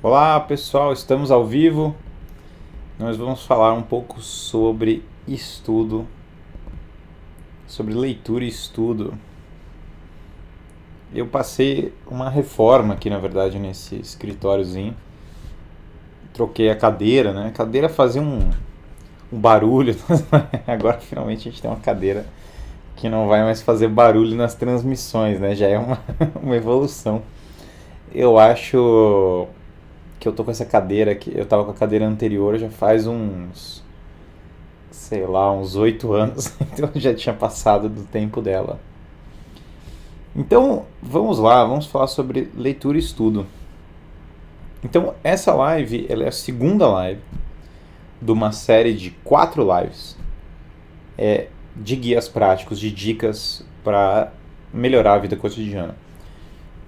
Olá pessoal, estamos ao vivo. Nós vamos falar um pouco sobre estudo, sobre leitura e estudo. Eu passei uma reforma aqui, na verdade, nesse escritóriozinho. Troquei a cadeira, né? A cadeira fazia um barulho. Agora finalmente a gente tem uma cadeira que não vai mais fazer barulho nas transmissões, né? Já é uma evolução. Eu acho que eu tô com essa cadeira aqui. Eu tava com a cadeira anterior já faz sei lá, uns 8 anos. Então eu já tinha passado do tempo dela. Então vamos lá, vamos falar sobre leitura e estudo. Então essa live, ela é a segunda live de uma série de 4 lives de guias práticos, de dicas para melhorar a vida cotidiana.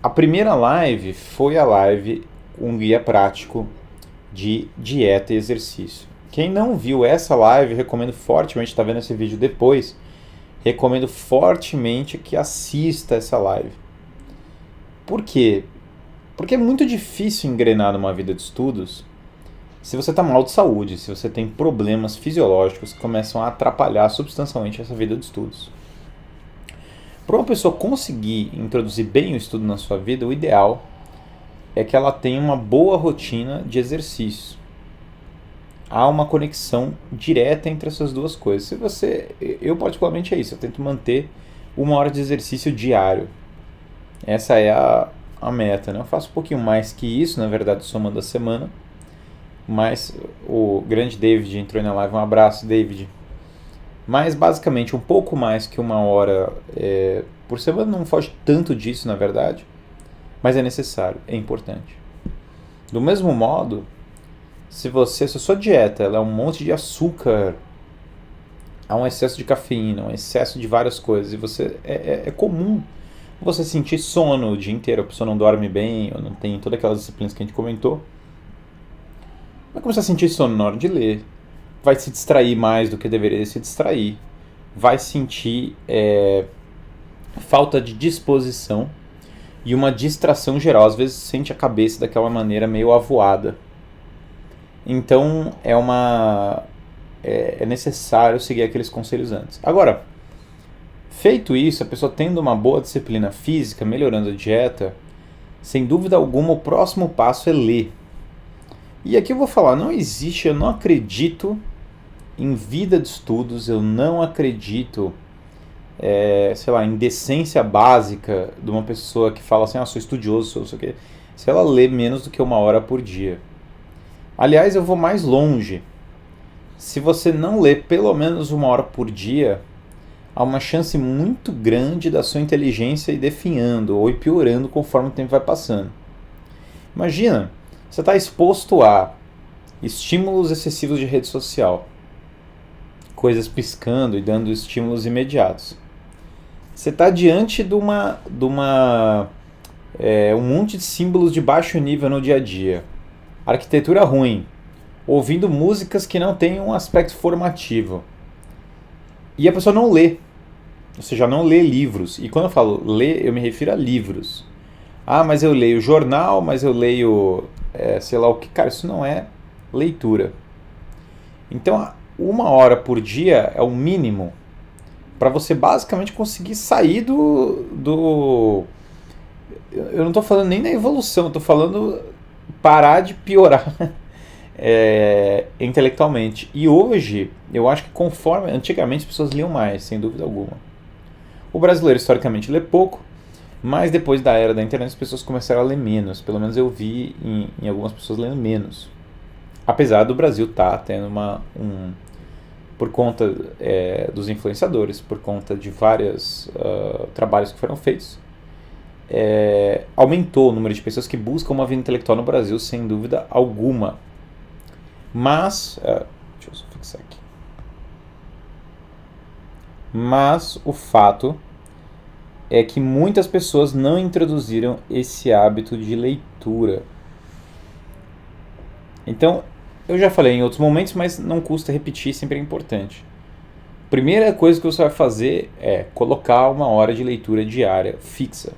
A primeira live foi a live um guia prático de dieta e exercício. Quem não viu essa live, recomendo fortemente, está vendo esse vídeo depois, recomendo fortemente que assista essa live. Por quê? Porque é muito difícil engrenar numa vida de estudos se você está mal de saúde, se você tem problemas fisiológicos que começam a atrapalhar substancialmente essa vida de estudos. Para uma pessoa conseguir introduzir bem o estudo na sua vida, o ideal é que ela tenha uma boa rotina de exercício. Há uma conexão direta entre essas duas coisas. Eu particularmente é isso, eu tento manter 1 hora de exercício diário. Essa é a meta, né? Eu faço um pouquinho mais que isso, na verdade, somando a semana. Mas o grande David entrou na live, um abraço, David. Mas basicamente um pouco mais que 1 hora por semana, não foge tanto disso, na verdade. Mas é necessário, é importante. Do mesmo modo, se a sua dieta ela é um monte de açúcar, há um excesso de cafeína, um excesso de várias coisas, e é comum você sentir sono o dia inteiro, a pessoa não dorme bem, ou não tem todas aquelas disciplinas que a gente comentou, vai começar a sentir sono na hora de ler, vai se distrair mais do que deveria se distrair, vai sentir falta de disposição e uma distração geral, às vezes sente a cabeça daquela maneira meio avoada. Então é necessário seguir aqueles conselhos antes. Agora, feito isso, a pessoa tendo uma boa disciplina física, melhorando a dieta, sem dúvida alguma o próximo passo é ler. E aqui eu vou falar, eu não acredito em vida de estudos, eu não acredito sei lá, em decência básica de uma pessoa que fala assim, sou estudioso, sou isso aqui, se ela lê menos do que 1 hora por dia. Aliás, eu vou mais longe. Se você não lê pelo menos 1 hora por dia, há uma chance muito grande da sua inteligência ir definhando ou ir piorando conforme o tempo vai passando. Imagina, você está exposto a estímulos excessivos de rede social, coisas piscando e dando estímulos imediatos. Você está diante de um monte de símbolos de baixo nível no dia a dia. Arquitetura ruim, ouvindo músicas que não têm um aspecto formativo. E a pessoa não lê, ou seja, não lê livros. E quando eu falo ler, eu me refiro a livros. Mas eu leio jornal, mas eu leio sei lá o que. Cara, isso não é leitura. Então, 1 hora por dia é o mínimo para você basicamente conseguir sair do. Eu não estou falando nem da evolução, eu estou falando parar de piorar intelectualmente. E hoje, eu acho que conforme. Antigamente as pessoas liam mais, sem dúvida alguma. O brasileiro historicamente lê pouco, mas depois da era da internet as pessoas começaram a ler menos. Pelo menos eu vi em algumas pessoas lendo menos. Apesar do Brasil estar tendo por conta dos influenciadores, por conta de vários trabalhos que foram feitos, aumentou o número de pessoas que buscam uma vida intelectual no Brasil, sem dúvida alguma. Mas, deixa eu só fixar aqui. Mas o fato é que muitas pessoas não introduziram esse hábito de leitura. Então, eu já falei em outros momentos, mas não custa repetir, sempre é importante. Primeira coisa que você vai fazer é colocar 1 hora de leitura diária fixa.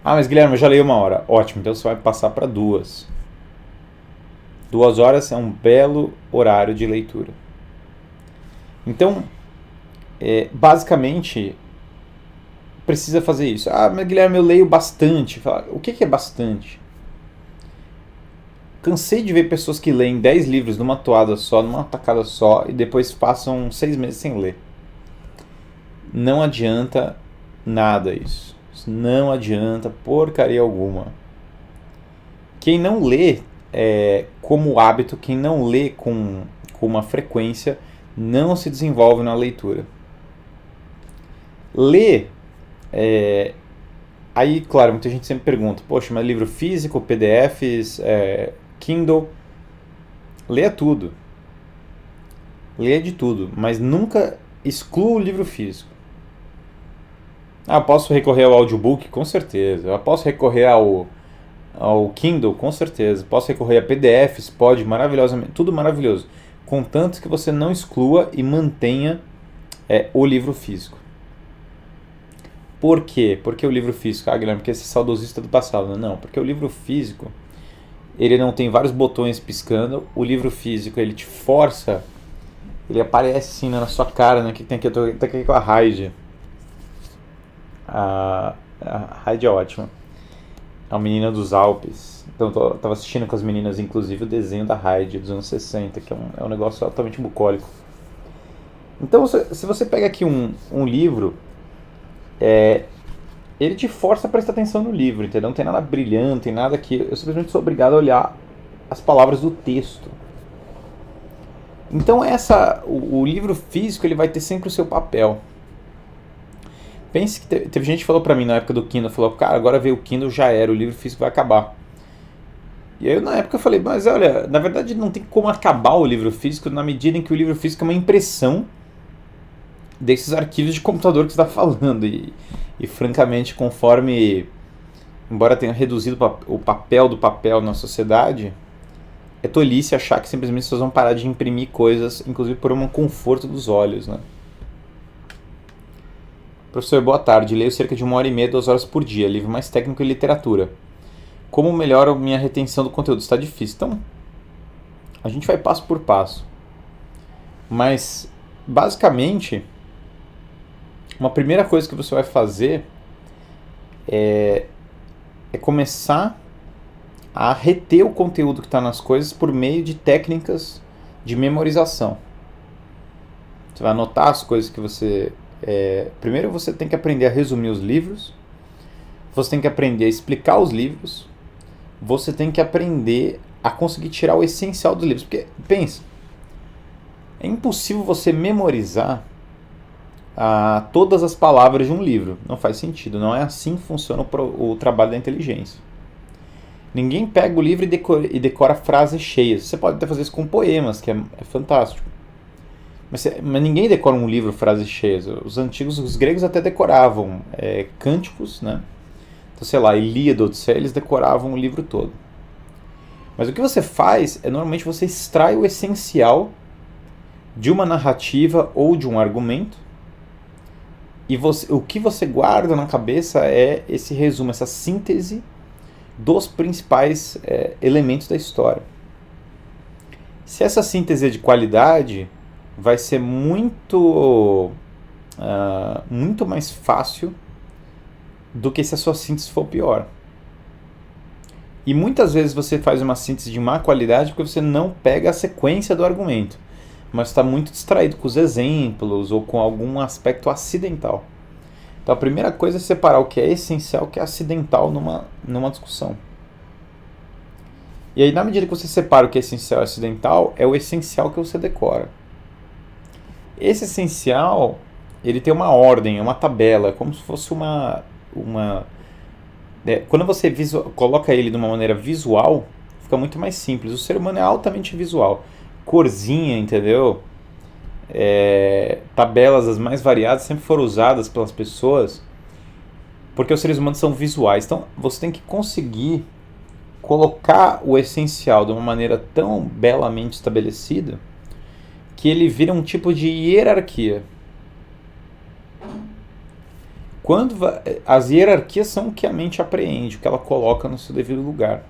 Ah, mas Guilherme, eu já leio 1 hora. Ótimo, então você vai passar para 2. 2 horas é um belo horário de leitura. Então, basicamente, precisa fazer isso. Ah, mas Guilherme, eu leio bastante. O que é bastante? Cansei de ver pessoas que leem 10 livros numa toada só, numa tacada só, e depois passam 6 meses sem ler. Não adianta nada isso. Não adianta porcaria alguma. Quem não lê como hábito, quem não lê com uma frequência, não se desenvolve na leitura. Ler, aí, claro, muita gente sempre pergunta, poxa, mas livro físico, PDFs, Kindle, leia tudo. Leia de tudo, mas nunca exclua o livro físico. Ah, posso recorrer ao audiobook? Com certeza. Eu posso recorrer ao Kindle? Com certeza. Posso recorrer a PDFs? Pode, maravilhosamente. Tudo maravilhoso. Contanto que você não exclua e mantenha o livro físico. Por quê? Porque o livro físico, Guilherme, porque esse é saudosista do passado. Não, porque o livro físico, ele não tem vários botões piscando. O livro físico, ele te força, ele aparece assim na sua cara, né? Que tem aqui, eu tô aqui com a Raid. A Raid é ótima. A menina dos Alpes. Então eu tava assistindo com as meninas, inclusive, o desenho da Raid dos anos 60, que é um negócio altamente bucólico. Então, se você pega aqui um livro, ele te força a prestar atenção no livro, entendeu? Não tem nada brilhante, não tem nada que... Eu simplesmente sou obrigado a olhar as palavras do texto. Então, o livro físico, ele vai ter sempre o seu papel. Pense que teve gente que falou pra mim na época do Kindle, falou, cara, agora veio o Kindle, já era, o livro físico vai acabar. E aí na época eu falei, mas olha, na verdade não tem como acabar o livro físico na medida em que o livro físico é uma impressão desses arquivos de computador que você está falando. E francamente, conforme, embora tenha reduzido o papel do papel na sociedade, é tolice achar que simplesmente vocês vão parar de imprimir coisas, inclusive por um conforto dos olhos, né? Professor, boa tarde. Leio cerca de 1 hora e meia, 2 horas por dia. Livro mais técnico e literatura. Como melhora a minha retenção do conteúdo? Está difícil. Então, a gente vai passo por passo. Mas, basicamente, uma primeira coisa que você vai fazer é começar a reter o conteúdo que está nas coisas por meio de técnicas de memorização. Você vai anotar as coisas que você... primeiro você tem que aprender a resumir os livros, você tem que aprender a explicar os livros, você tem que aprender a conseguir tirar o essencial dos livros. Porque, pensa, é impossível você memorizar todas as palavras de um livro. Não faz sentido, não é assim que funciona o trabalho da inteligência. Ninguém pega o livro e decora frases cheias. Você pode até fazer isso com poemas, que é fantástico. Mas ninguém decora um livro frases cheias. Os gregos até decoravam cânticos, né? Então, sei lá, Ilíada, Odisseia, eles decoravam o livro todo. Mas o que você faz normalmente você extrai o essencial de uma narrativa ou de um argumento, e o que você guarda na cabeça é esse resumo, essa síntese dos principais elementos da história. Se essa síntese é de qualidade, vai ser muito mais fácil do que se a sua síntese for pior. E muitas vezes você faz uma síntese de má qualidade porque você não pega a sequência do argumento, mas está muito distraído com os exemplos ou com algum aspecto acidental. Então a primeira coisa é separar o que é essencial e o que é acidental numa discussão. E aí, na medida que você separa o que é essencial e acidental, é o essencial que você decora. Esse essencial, ele tem uma ordem, é uma tabela, como se fosse quando você coloca ele de uma maneira visual, fica muito mais simples. O ser humano é altamente visual. Corzinha, entendeu? Tabelas as mais variadas sempre foram usadas pelas pessoas porque os seres humanos são visuais. Então, você tem que conseguir colocar o essencial de uma maneira tão belamente estabelecida que ele vira um tipo de hierarquia. As hierarquias são o que a mente apreende, o que ela coloca no seu devido lugar.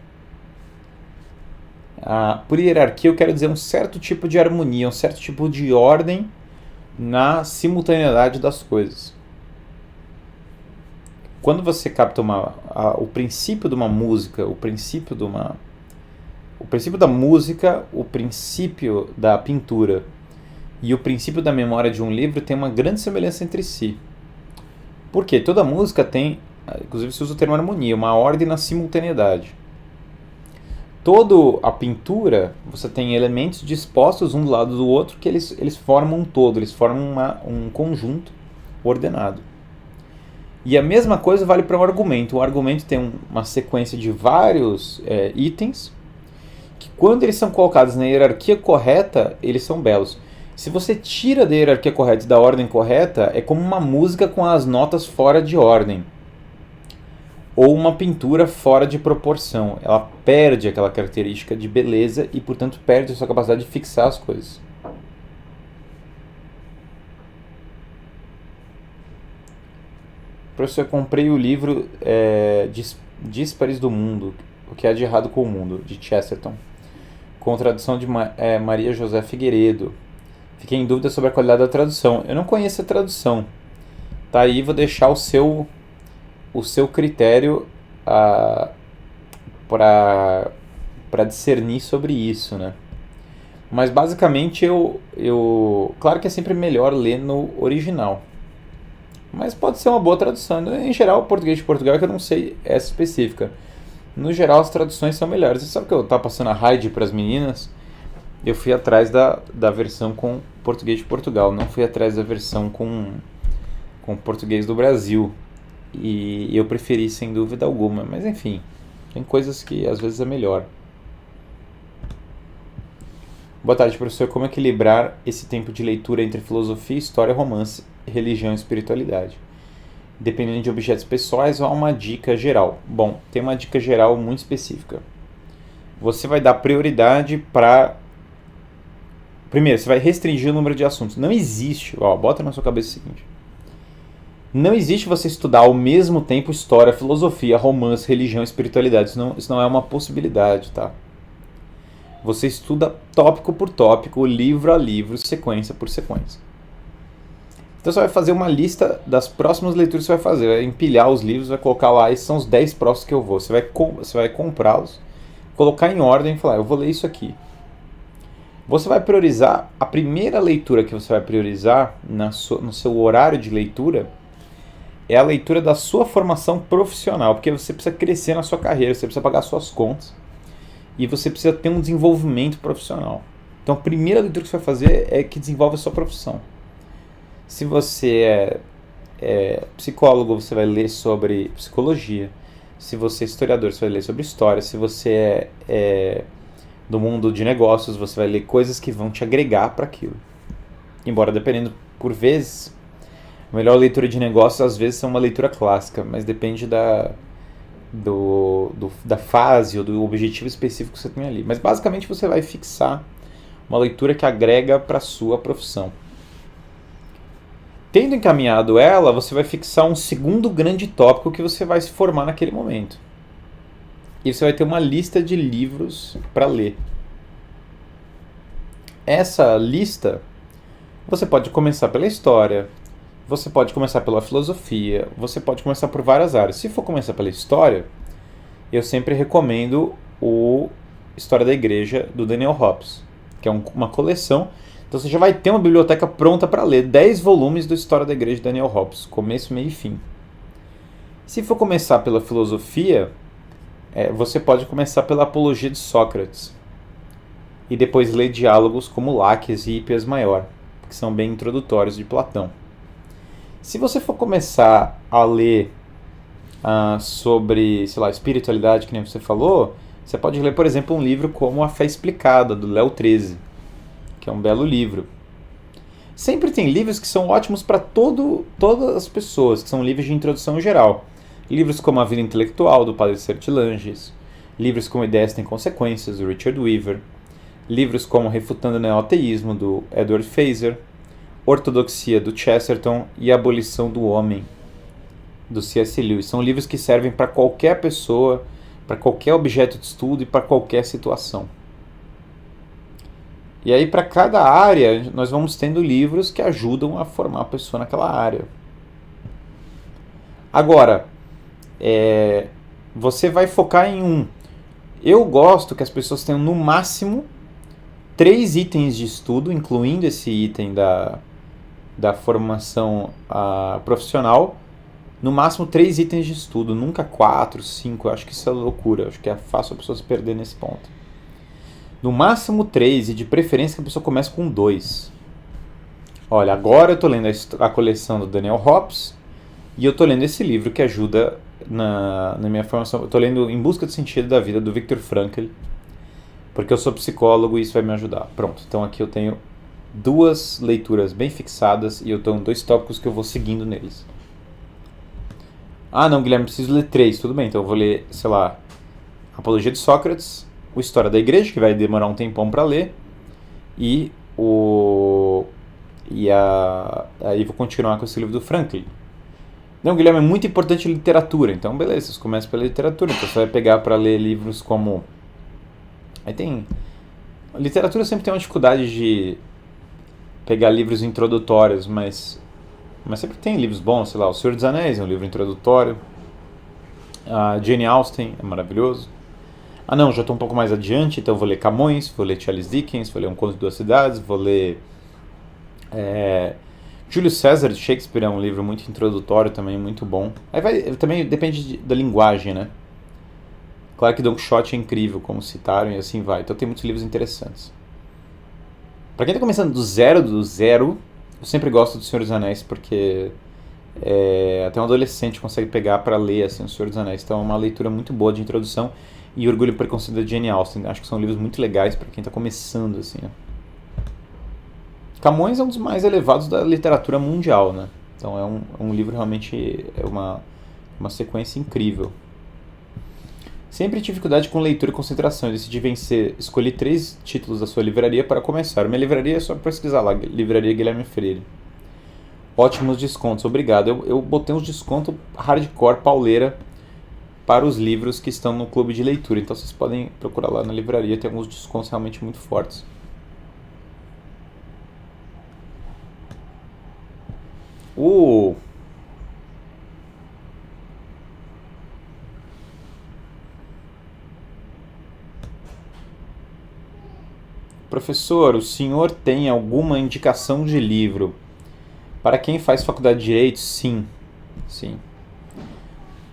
Por hierarquia eu quero dizer um certo tipo de harmonia, um certo tipo de ordem na simultaneidade das coisas. Quando você capta o princípio de uma música, o princípio da música, o princípio da pintura e o princípio da memória de um livro tem uma grande semelhança entre si. Porque toda música tem, inclusive se usa o termo harmonia, uma ordem na simultaneidade. Toda a pintura, você tem elementos dispostos um do lado do outro que eles formam um todo, eles formam um conjunto ordenado. E a mesma coisa vale para um argumento. O argumento tem uma sequência de vários itens que, quando eles são colocados na hierarquia correta, eles são belos. Se você tira da hierarquia correta e da ordem correta, é como uma música com as notas fora de ordem. Ou uma pintura fora de proporção. Ela perde aquela característica de beleza e, portanto, perde a sua capacidade de fixar as coisas. Professor, eu comprei o livro Díspares do Mundo, O que há de errado com o mundo, de Chesterton, com tradução de Maria José Figueiredo. Fiquei em dúvida sobre a qualidade da tradução. Eu não conheço a tradução. Tá aí, vou deixar o seu critério para discernir sobre isso, né? Mas basicamente claro que é sempre melhor ler no original. Mas pode ser uma boa tradução. Em geral, o português de Portugal é que eu não sei essa específica. No geral, as traduções são melhores. Você sabe que eu estava passando a Raid para as meninas? Eu fui atrás da versão com português de Portugal. Não fui atrás da versão com português do Brasil. E eu preferi, sem dúvida alguma. Mas enfim, tem coisas que às vezes é melhor. Boa tarde, professor. Como equilibrar esse tempo de leitura entre filosofia, história, romance, religião e espiritualidade? Dependendo de objetos pessoais ou há uma dica geral? Bom, tem uma dica geral muito específica. Você vai dar prioridade para... Primeiro, você vai restringir o número de assuntos. Não existe, bota na sua cabeça o seguinte. Não existe você estudar ao mesmo tempo história, filosofia, romance, religião e espiritualidade. Isso não é uma possibilidade, tá? Você estuda tópico por tópico, livro a livro, sequência por sequência. Então você vai fazer uma lista das próximas leituras que você vai fazer. Vai empilhar os livros, vai colocar lá, esses são os 10 próximos que eu vou. Você vai comprá-los, colocar em ordem e falar, eu vou ler isso aqui. Você vai priorizar, a primeira leitura que você vai priorizar no seu horário de leitura é a leitura da sua formação profissional, porque você precisa crescer na sua carreira, você precisa pagar suas contas e você precisa ter um desenvolvimento profissional. Então a primeira leitura que você vai fazer é que desenvolve a sua profissão. Se você é psicólogo, você vai ler sobre psicologia. Se você é historiador, você vai ler sobre história. Se você é do mundo de negócios, você vai ler coisas que vão te agregar para aquilo. Embora, dependendo, por vezes, a melhor leitura de negócios às vezes é uma leitura clássica, mas depende da fase ou do objetivo específico que você tem ali. Mas basicamente você vai fixar uma leitura que agrega para a sua profissão. Tendo encaminhado ela, você vai fixar um segundo grande tópico que você vai se formar naquele momento. E você vai ter uma lista de livros para ler. Essa lista, você pode começar pela história, você pode começar pela filosofia, você pode começar por várias áreas. Se for começar pela história, eu sempre recomendo o História da Igreja, do Daniel Hobbes, que é uma coleção. Então você já vai ter uma biblioteca pronta para ler 10 volumes do História da Igreja de Daniel Hobbes, começo, meio e fim. Se for começar pela filosofia, você pode começar pela Apologia de Sócrates e depois ler diálogos como Láquias e Hípias Maior, que são bem introdutórios de Platão. Se você for começar a ler sobre, sei lá, espiritualidade, que nem você falou, você pode ler, por exemplo, um livro como A Fé Explicada, do Léo 13, que é um belo livro. Sempre tem livros que são ótimos para todas as pessoas, que são livros de introdução geral. Livros como A Vida Intelectual, do Padre Sertilanges, livros como Ideias Têm Consequências, do Richard Weaver, livros como Refutando o Neoateísmo, do Edward Feser, Ortodoxia, do Chesterton e Abolição do Homem, do C.S. Lewis. São livros que servem para qualquer pessoa, para qualquer objeto de estudo e para qualquer situação. E aí, para cada área, nós vamos tendo livros que ajudam a formar a pessoa naquela área. Agora, você vai focar em um. Eu gosto que as pessoas tenham no máximo 3 itens de estudo, incluindo esse item da formação profissional. No máximo 3 itens de estudo, nunca 4, 5. Eu acho que isso é loucura. Eu acho que é fácil a pessoa se perder nesse ponto. No máximo 3, e de preferência que a pessoa comece com 2. Olha, agora eu estou lendo a coleção do Daniel Hobbes e eu estou lendo esse livro que ajuda na minha formação. Eu estou lendo Em Busca do Sentido da Vida, do Viktor Frankl, porque eu sou psicólogo e isso vai me ajudar. Pronto, então aqui eu tenho 2 leituras bem fixadas e eu tenho 2 tópicos que eu vou seguindo neles. Ah, não, Guilherme, preciso ler 3. Tudo bem, então eu vou ler, sei lá, Apologia de Sócrates, o História da Igreja, que vai demorar um tempão para ler, e aí vou continuar com esse livro do Frankl. Não, Guilherme, é muito importante literatura. Então, beleza, você começa pela literatura. Então, você vai pegar para ler livros como... Aí tem... A literatura sempre tem uma dificuldade de pegar livros introdutórios, mas sempre tem livros bons. Sei lá, O Senhor dos Anéis é um livro introdutório. A Jane Austen é maravilhoso. Ah, não, já estou um pouco mais adiante, então vou ler Camões, vou ler Charles Dickens, vou ler Um Conto de Duas Cidades, vou ler... Júlio César de Shakespeare é um livro muito introdutório também, muito bom. Aí também depende da linguagem, né? Claro que Don Quixote é incrível, como citaram, e assim vai. Então tem muitos livros interessantes. Para quem está começando do zero, eu sempre gosto do Senhor dos Anéis, porque até um adolescente consegue pegar para ler assim, o Senhor dos Anéis. Então é uma leitura muito boa de introdução. E Orgulho e Preconceito da Jane Austen. Acho que são livros muito legais para quem está começando, assim, né? Camões é um dos mais elevados da literatura mundial, né? Então é um livro realmente, é uma sequência incrível. Sempre tive dificuldade com leitura e concentração. Decidi vencer. Escolhi 3 títulos da sua livraria para começar. Minha livraria é só pesquisar lá, Livraria Guilherme Freire. Ótimos descontos, obrigado. Eu botei uns descontos hardcore, pauleira, para os livros que estão no clube de leitura. Então vocês podem procurar lá na livraria, tem alguns descontos realmente muito fortes. Professor, o senhor tem alguma indicação de livro? Para quem faz faculdade de Direito, sim. Sim.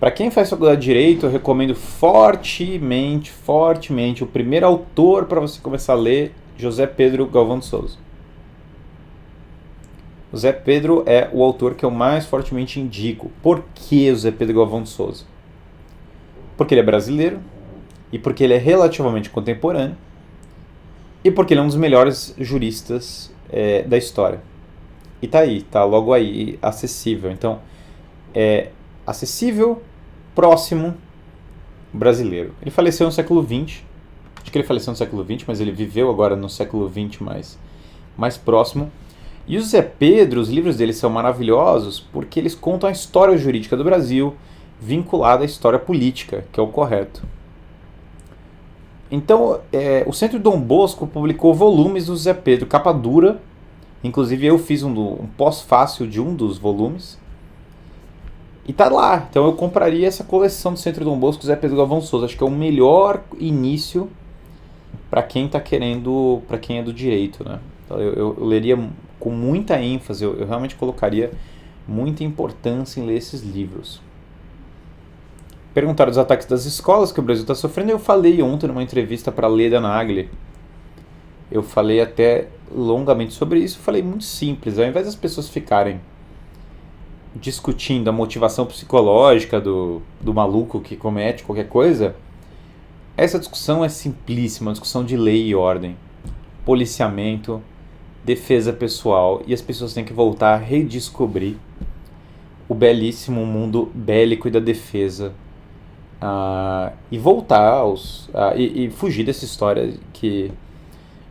Para quem faz faculdade de Direito, eu recomendo fortemente, o primeiro autor para você começar a ler, José Pedro Galvão de Souza. José Pedro é o autor que eu mais fortemente indico. Por que José Pedro Galvão de Souza? Porque ele é brasileiro, e porque ele é relativamente contemporâneo, e porque ele é um dos melhores juristas da história. E tá aí, tá logo aí, acessível. Então, acessível, próximo, brasileiro. Ele faleceu no século XX. Acho que ele faleceu no século XX, mas ele viveu agora no século XX mais próximo. E o José Pedro, os livros dele são maravilhosos porque eles contam a história jurídica do Brasil vinculada à história política, que é o correto. Então, o Centro Dom Bosco publicou volumes do José Pedro, capa dura. Inclusive, eu fiz um pós-fácil de um dos volumes. E tá lá. Então, eu compraria essa coleção do Centro Dom Bosco, José Pedro Galvão Souza. Acho que é o melhor início para quem tá querendo, para quem é do direito, né? Então, eu leria com muita ênfase, eu realmente colocaria muita importância em ler esses livros. Perguntaram dos ataques das escolas que o Brasil está sofrendo. Eu falei ontem numa entrevista para Leda Nagli. Eu falei até longamente sobre isso. Falei muito simples. Ao invés das pessoas ficarem discutindo a motivação psicológica do maluco que comete qualquer coisa, essa discussão é simplíssima. Uma discussão de lei e ordem. Policiamento, defesa pessoal. E as pessoas têm que voltar a redescobrir o belíssimo mundo bélico e da defesa. E voltar e fugir dessa história que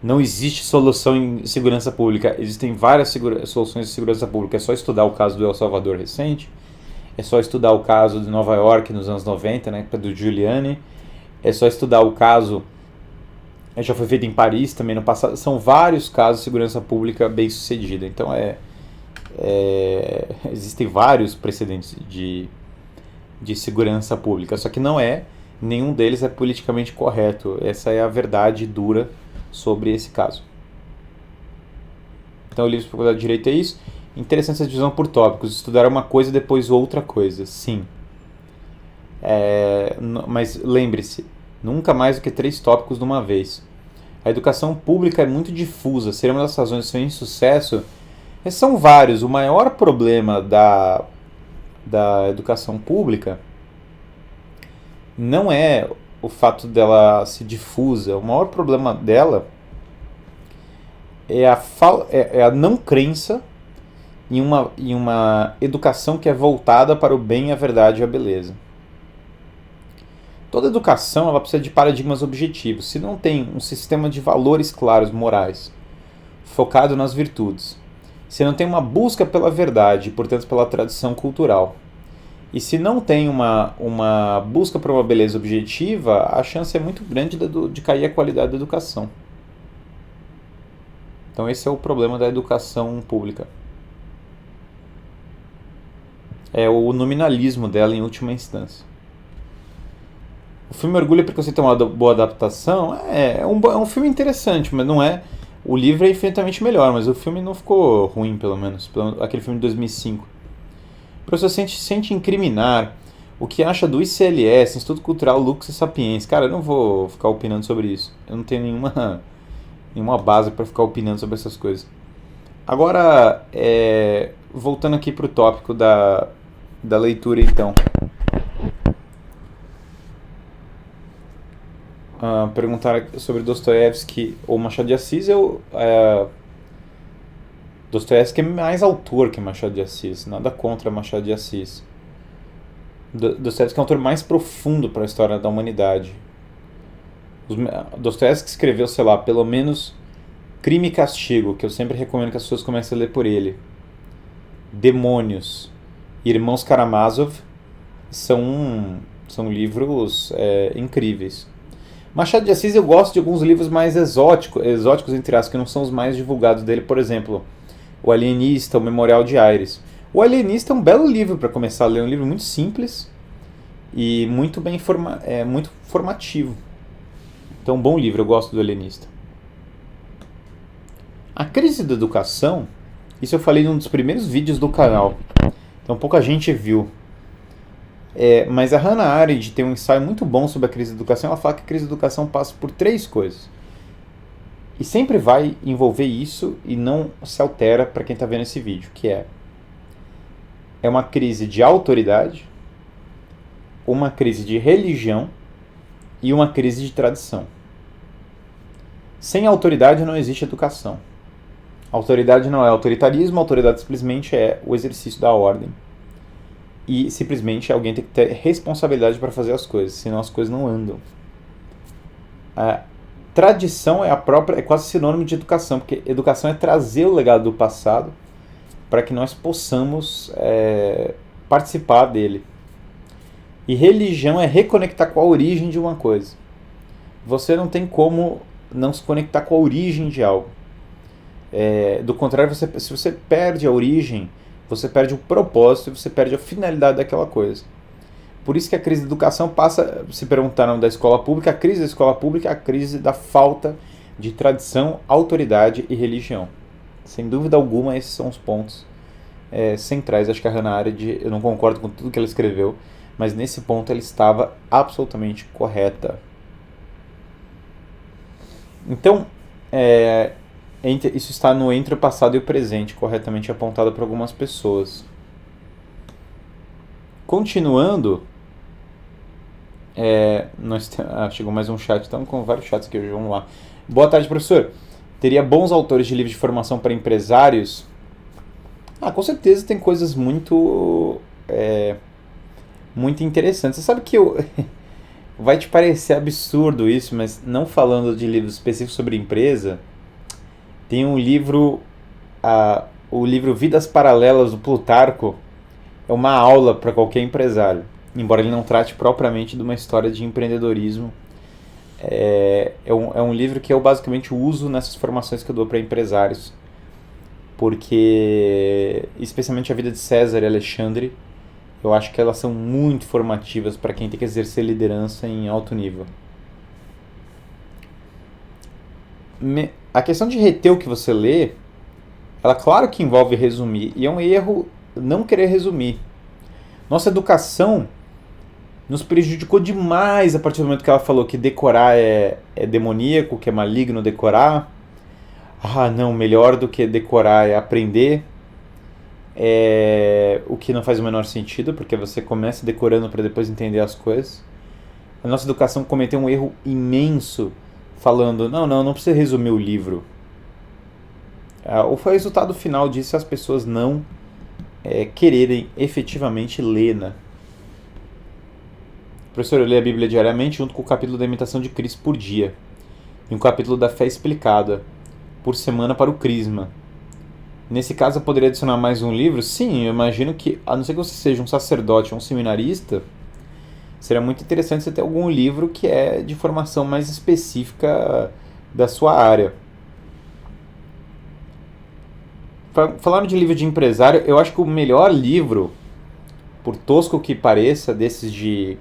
não existe solução em segurança pública. Existem várias soluções de segurança pública. É só estudar o caso do El Salvador recente. É só estudar o caso de Nova York nos anos 90, né, do Giuliani. É só estudar o caso, já foi feito em Paris também no passado. São vários casos de segurança pública bem sucedida. Então existem vários precedentes de segurança pública, só que nenhum deles é politicamente correto. Essa é a verdade dura sobre esse caso. Então o livro de Faculdade de Direito é isso. Interessante essa divisão por tópicos. Estudar uma coisa e depois outra coisa. Sim. Mas lembre-se, nunca mais do que 3 tópicos de uma vez. A educação pública é muito difusa. Seria uma das razões de seu insucesso. São vários. O maior problema da educação pública não é o fato dela ser difusa. O maior problema dela é a não crença em uma educação que é voltada para o bem, a verdade e a beleza. Toda educação ela precisa de paradigmas objetivos. Se não tem um sistema de valores claros, morais, focado nas virtudes, se não tem uma busca pela verdade e, portanto, pela tradição cultural, e se não tem uma busca por uma beleza objetiva, a chance é muito grande de cair a qualidade da educação. Então esse é o problema da educação pública. É o nominalismo dela em última instância. O filme Orgulho e Preconceito é uma boa adaptação? É um filme interessante, mas não é... O livro é infinitamente melhor, mas o filme não ficou ruim, pelo menos. Aquele filme de 2005. O professor sente incriminar o que acha do ICLS, Instituto Cultural Lux e Sapiens. Cara, eu não vou ficar opinando sobre isso. Eu não tenho nenhuma base para ficar opinando sobre essas coisas. Agora, voltando aqui para o tópico da leitura, então. Perguntaram sobre Dostoiévski ou Machado de Assis. Dostoiévski é mais autor que Machado de Assis, nada contra Machado de Assis. Dostoiévski é um autor mais profundo para a história da humanidade. Dostoiévski escreveu, sei lá, pelo menos Crime e Castigo, que eu sempre recomendo que as pessoas comecem a ler por ele. Demônios, Irmãos Karamazov, são livros incríveis. Machado de Assis eu gosto de alguns livros mais exóticos entre aspas, que não são os mais divulgados dele, por exemplo, O Alienista, O Memorial de Aires. O Alienista é um belo livro para começar a ler, um livro muito simples e muito muito formativo. Então, um bom livro, eu gosto do Alienista. A crise da educação, isso eu falei num dos primeiros vídeos do canal, então pouca gente viu. Mas a Hannah Arendt tem um ensaio muito bom sobre a crise da educação. Ela fala que a crise da educação passa por 3 coisas. E sempre vai envolver isso e não se altera para quem está vendo esse vídeo, que é uma crise de autoridade, uma crise de religião e uma crise de tradição. Sem autoridade não existe educação. Autoridade não é autoritarismo, autoridade simplesmente é o exercício da ordem. E simplesmente alguém tem que ter responsabilidade para fazer as coisas, senão as coisas não andam. A tradição é quase sinônimo de educação, porque educação é trazer o legado do passado para que nós possamos participar dele. E religião é reconectar com a origem de uma coisa. Você não tem como não se conectar com a origem de algo. Do contrário, se você perde a origem, você perde o propósito e você perde a finalidade daquela coisa. Por isso que a crise da educação passa, se perguntaram da escola pública, a crise da escola pública é a crise da falta de tradição, autoridade e religião. Sem dúvida alguma, esses são os pontos centrais. Acho que a Hannah Arendt, eu não concordo com tudo que ela escreveu, mas nesse ponto ela estava absolutamente correta. Então, isso está no entre o passado e o presente, corretamente apontado por algumas pessoas. Continuando, chegou mais um chat, estamos com vários chats aqui hoje, vamos lá. Boa tarde, professor. Teria bons autores de livros de formação para empresários? Com certeza tem coisas muito interessantes. Você sabe que vai te parecer absurdo isso, mas não falando de livros específicos sobre empresa, tem um livro, o livro Vidas Paralelas do Plutarco, é uma aula para qualquer empresário, embora ele não trate propriamente de uma história de empreendedorismo. É um livro que eu basicamente uso nessas formações que eu dou para empresários, porque, especialmente a vida de César e Alexandre, eu acho que elas são muito formativas para quem tem que exercer liderança em alto nível. A questão de reter o que você lê, ela claro que envolve resumir, e é um erro não querer resumir. Nossa educação nos prejudicou demais a partir do momento que ela falou que decorar é demoníaco, que é maligno decorar. Ah, não, melhor do que decorar é aprender. O que não faz o menor sentido, porque você começa decorando para depois entender as coisas. A nossa educação cometeu um erro imenso falando, não precisa resumir o livro. O resultado final disso é as pessoas não quererem efetivamente ler, né? Professor, eu leio a Bíblia diariamente junto com o capítulo da imitação de Cristo por dia e um capítulo da fé explicada por semana para o Crisma. Nesse caso, eu poderia adicionar mais um livro? Sim, eu imagino que, a não ser que você seja um sacerdote ou um seminarista, seria muito interessante você ter algum livro que é de formação mais específica da sua área. Falando de livro de empresário, eu acho que o melhor livro, por tosco que pareça, desses de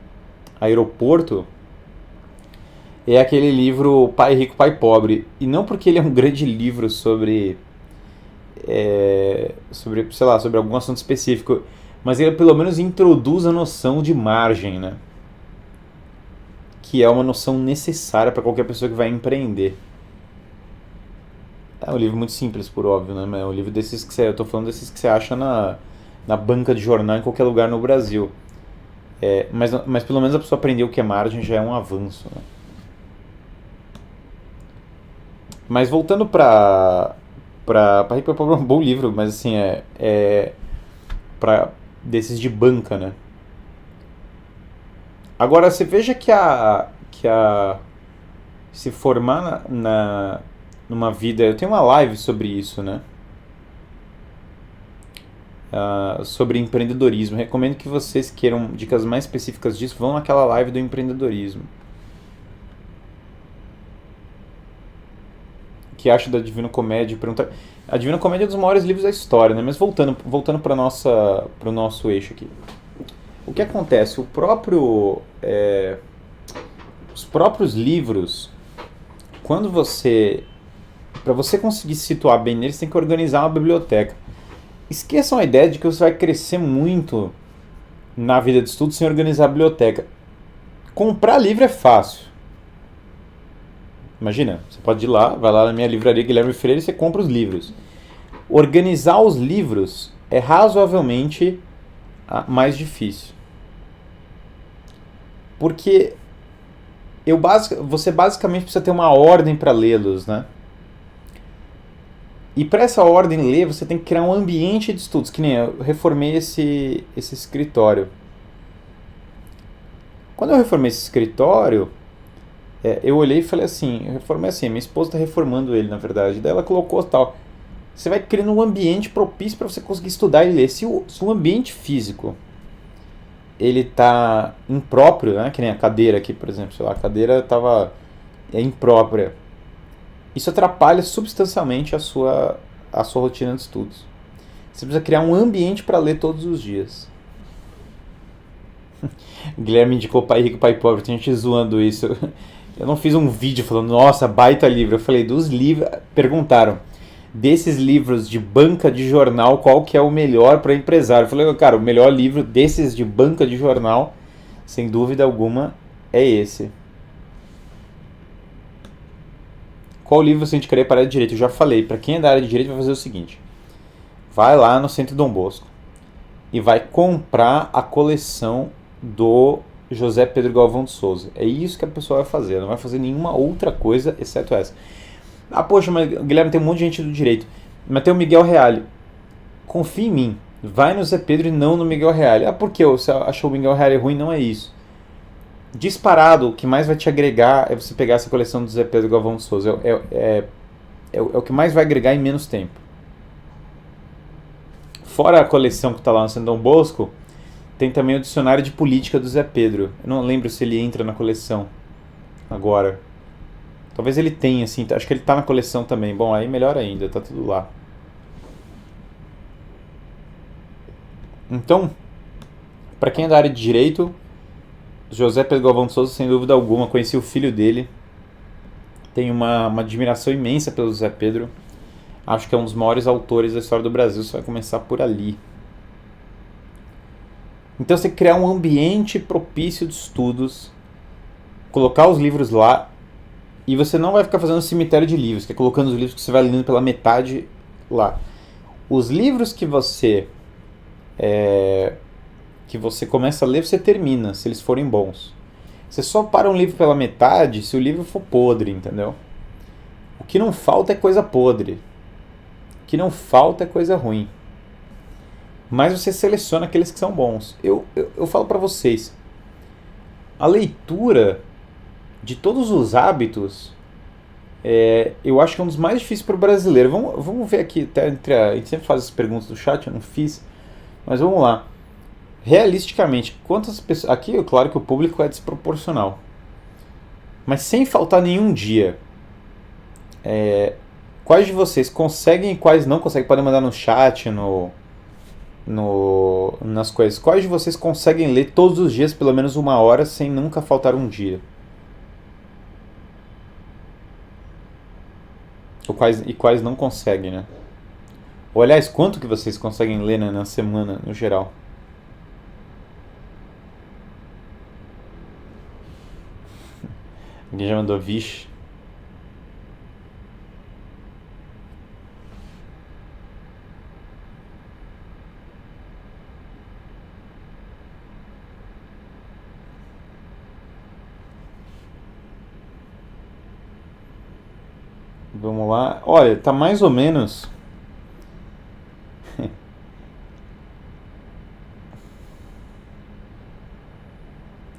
aeroporto, é aquele livro Pai Rico, Pai Pobre. E não porque ele é um grande livro sobre sobre algum assunto específico, mas ele pelo menos introduz a noção de margem, né? Que é uma noção necessária para qualquer pessoa que vai empreender. É um livro muito simples, por óbvio, né? É um livro desses que eu tô falando desses que você acha na banca de jornal em qualquer lugar no Brasil. Mas pelo menos a pessoa aprender o que é margem já é um avanço, né? Mas voltando para Rico e Pobre é um bom livro, mas assim, desses de banca, né? Agora, você veja que se formar numa vida... Eu tenho uma live sobre isso, né? Sobre empreendedorismo. Recomendo que vocês queiram dicas mais específicas disso, vão naquela live do empreendedorismo. O que acha da Divina Comédia? A Divina Comédia é um dos maiores livros da história, né? Mas voltando para o nosso eixo aqui. O que acontece? Os próprios livros, para você conseguir se situar bem neles, você tem que organizar uma biblioteca. Esqueçam a ideia de que você vai crescer muito na vida de estudo sem organizar a biblioteca. Comprar livro é fácil. Imagina, você pode ir lá, vai lá na minha livraria Guilherme Freire e você compra os livros. Organizar os livros é razoavelmente mais difícil. Porque você basicamente precisa ter uma ordem para lê-los, né? E para essa ordem ler, você tem que criar um ambiente de estudos, que nem eu reformei esse escritório. Quando eu reformei esse escritório, eu olhei e falei assim, eu reformei assim, minha esposa está reformando ele, na verdade, daí ela colocou tal. Você vai criando um ambiente propício para você conseguir estudar e ler. Se o ambiente físico ele tá impróprio, né, que nem a cadeira aqui, por exemplo, sei lá, a cadeira é imprópria, isso atrapalha substancialmente a sua rotina de estudos. Você precisa criar um ambiente para ler todos os dias. Guilherme indicou Pai Rico, Pai Pobre, tem gente zoando isso. Eu não fiz um vídeo falando, nossa, baita livro. Eu falei, dos livros... Perguntaram, desses livros de banca de jornal, qual que é o melhor para empresário? Eu falei, cara, o melhor livro desses de banca de jornal, sem dúvida alguma, é esse. Qual livro você indicaria para a área de direito? Eu já falei, para quem é da área de direito vai fazer o seguinte. Vai lá no Centro Dom Bosco e vai comprar a coleção do José Pedro Galvão de Souza. É isso que a pessoa vai fazer, não vai fazer nenhuma outra coisa exceto essa. Ah, poxa, mas Guilherme, tem um monte de gente do direito. Mas tem o Miguel Reale. Confia em mim. Vai no Zé Pedro e não no Miguel Reale. Ah, por que você achou o Miguel Reale ruim? Não é isso. Disparado, o que mais vai te agregar é você pegar essa coleção do Zé Pedro Galvão de Souza. É o que mais vai agregar em menos tempo. fora a coleção que está lá no Centro Dom Bosco, tem também o dicionário de política do Zé Pedro. Eu não lembro se ele entra na coleção agora. Talvez ele tenha, assim, acho que ele está na coleção também. Bom, aí melhor ainda, tá tudo lá. Então, para quem é da área de direito, José Pedro Galvão de Souza, sem dúvida alguma, conheci o filho dele. Tenho uma admiração imensa pelo José Pedro. Acho que é um dos maiores autores da história do Brasil. Você vai começar por ali. Então você criar um ambiente propício de estudos, colocar os livros lá, e você não vai ficar fazendo um cemitério de livros, que é colocando os livros que você vai lendo pela metade lá. Os livros que você começa a ler, você termina, se eles forem bons. Você só para um livro pela metade se o livro for podre, entendeu? O que não falta é coisa podre. O que não falta é coisa ruim. Mas você seleciona aqueles que são bons. Eu falo para vocês, a leitura de todos os hábitos, eu acho que é um dos mais difíceis para o brasileiro. Vamos ver aqui, até a gente sempre faz as perguntas do chat, eu não fiz, mas vamos lá. Realisticamente, quantas pessoas... Aqui, é claro que o público é desproporcional. Mas sem faltar nenhum dia, quais de vocês conseguem e quais não conseguem? Podem mandar no chat, nas coisas. Quais de vocês conseguem ler todos os dias pelo menos 1 hora sem nunca faltar um dia? E quais não conseguem, né? Ou, aliás, quanto que vocês conseguem ler, né, na semana, no geral? Alguém já mandou vixe? Vamos lá. Olha, tá mais ou menos...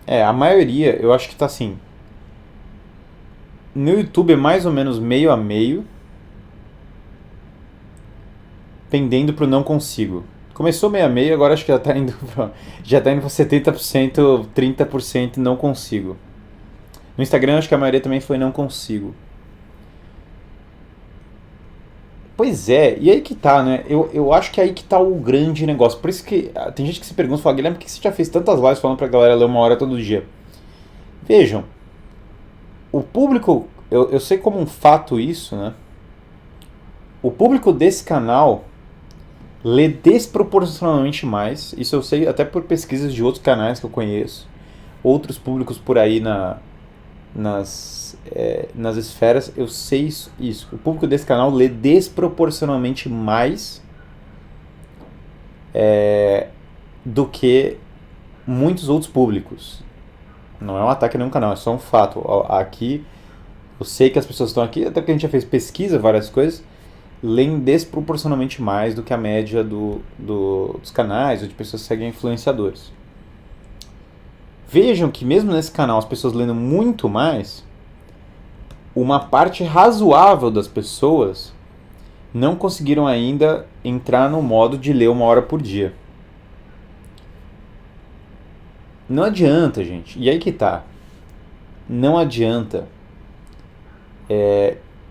a maioria, eu acho que tá assim... No YouTube é mais ou menos meio a meio, pendendo pro não consigo. Começou meio a meio, agora acho que já tá indo pra 70%, 30% não consigo. No Instagram acho que a maioria também foi não consigo. Pois é, e aí que tá, né? Eu acho que é aí que tá o grande negócio. Por isso que tem gente que se pergunta, fala, Guilherme, por que você já fez tantas lives falando pra galera ler 1 hora todo dia? Vejam, o público, eu sei como um fato isso, né? O público desse canal lê desproporcionalmente mais. Isso eu sei até por pesquisas de outros canais que eu conheço. Outros públicos por aí nas esferas, eu sei isso. O público desse canal lê desproporcionalmente mais do que muitos outros públicos. Não é um ataque a nenhum canal, é só um fato. Aqui, eu sei que as pessoas estão aqui, até porque a gente já fez pesquisa, várias coisas, leem desproporcionalmente mais do que a média dos canais ou de pessoas que seguem influenciadores. Vejam que mesmo nesse canal, as pessoas lendo muito mais, uma parte razoável das pessoas não conseguiram ainda entrar no modo de ler 1 hora por dia. Não adianta, gente. E aí que tá. Não adianta.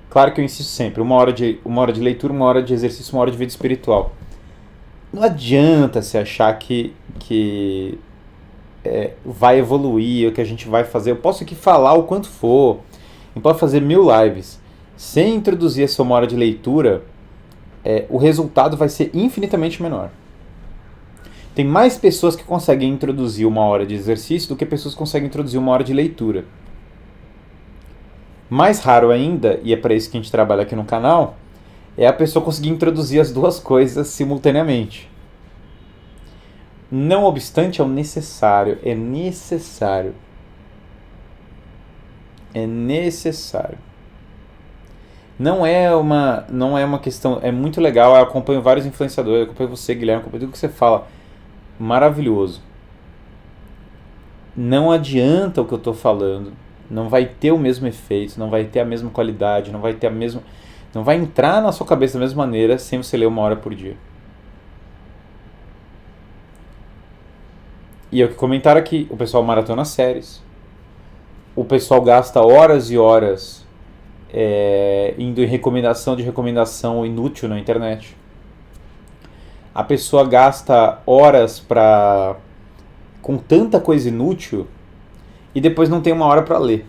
Claro que eu insisto sempre. 1 hora de leitura, 1 hora de exercício, 1 hora de vida espiritual. Não adianta se achar que vai evoluir, o que a gente vai fazer. Eu posso aqui falar o quanto for. Eu posso fazer 1000 lives. Sem introduzir essa 1 hora de leitura, o resultado vai ser infinitamente menor. Tem mais pessoas que conseguem introduzir 1 hora de exercício do que pessoas que conseguem introduzir 1 hora de leitura. Mais raro ainda, e é para isso que a gente trabalha aqui no canal, é a pessoa conseguir introduzir as duas coisas simultaneamente. Não obstante, é necessário. É necessário. Não é uma questão... É muito legal, eu acompanho vários influenciadores, eu acompanho você, Guilherme, eu acompanho tudo que você fala. Maravilhoso. Não adianta o que eu estou falando. Não vai ter o mesmo efeito, não vai ter a mesma qualidade, não vai entrar na sua cabeça da mesma maneira sem você ler 1 hora por dia. E é o que comentaram aqui, o pessoal maratona séries, o pessoal gasta horas e horas indo em recomendação de recomendação inútil na internet. A pessoa gasta horas com tanta coisa inútil e depois não tem uma hora para ler.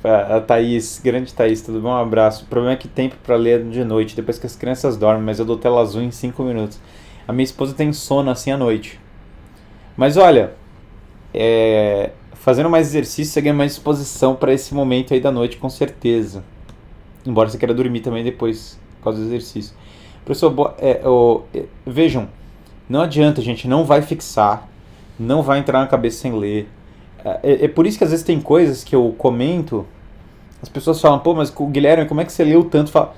A Thaís, grande Thaís, tudo bom? Um abraço. O problema é que tempo para ler de noite, depois que as crianças dormem, mas eu dou tela azul em 5 minutos. A minha esposa tem sono assim à noite. Mas olha, fazendo mais exercício, você ganha mais disposição para esse momento aí da noite, com certeza. Embora você queira dormir também depois, por causa do exercício. Professor, vejam, não adianta, gente, não vai fixar, não vai entrar na cabeça sem ler. É por isso que às vezes tem coisas que eu comento, as pessoas falam, pô, mas o Guilherme, como é que você leu tanto? Fala,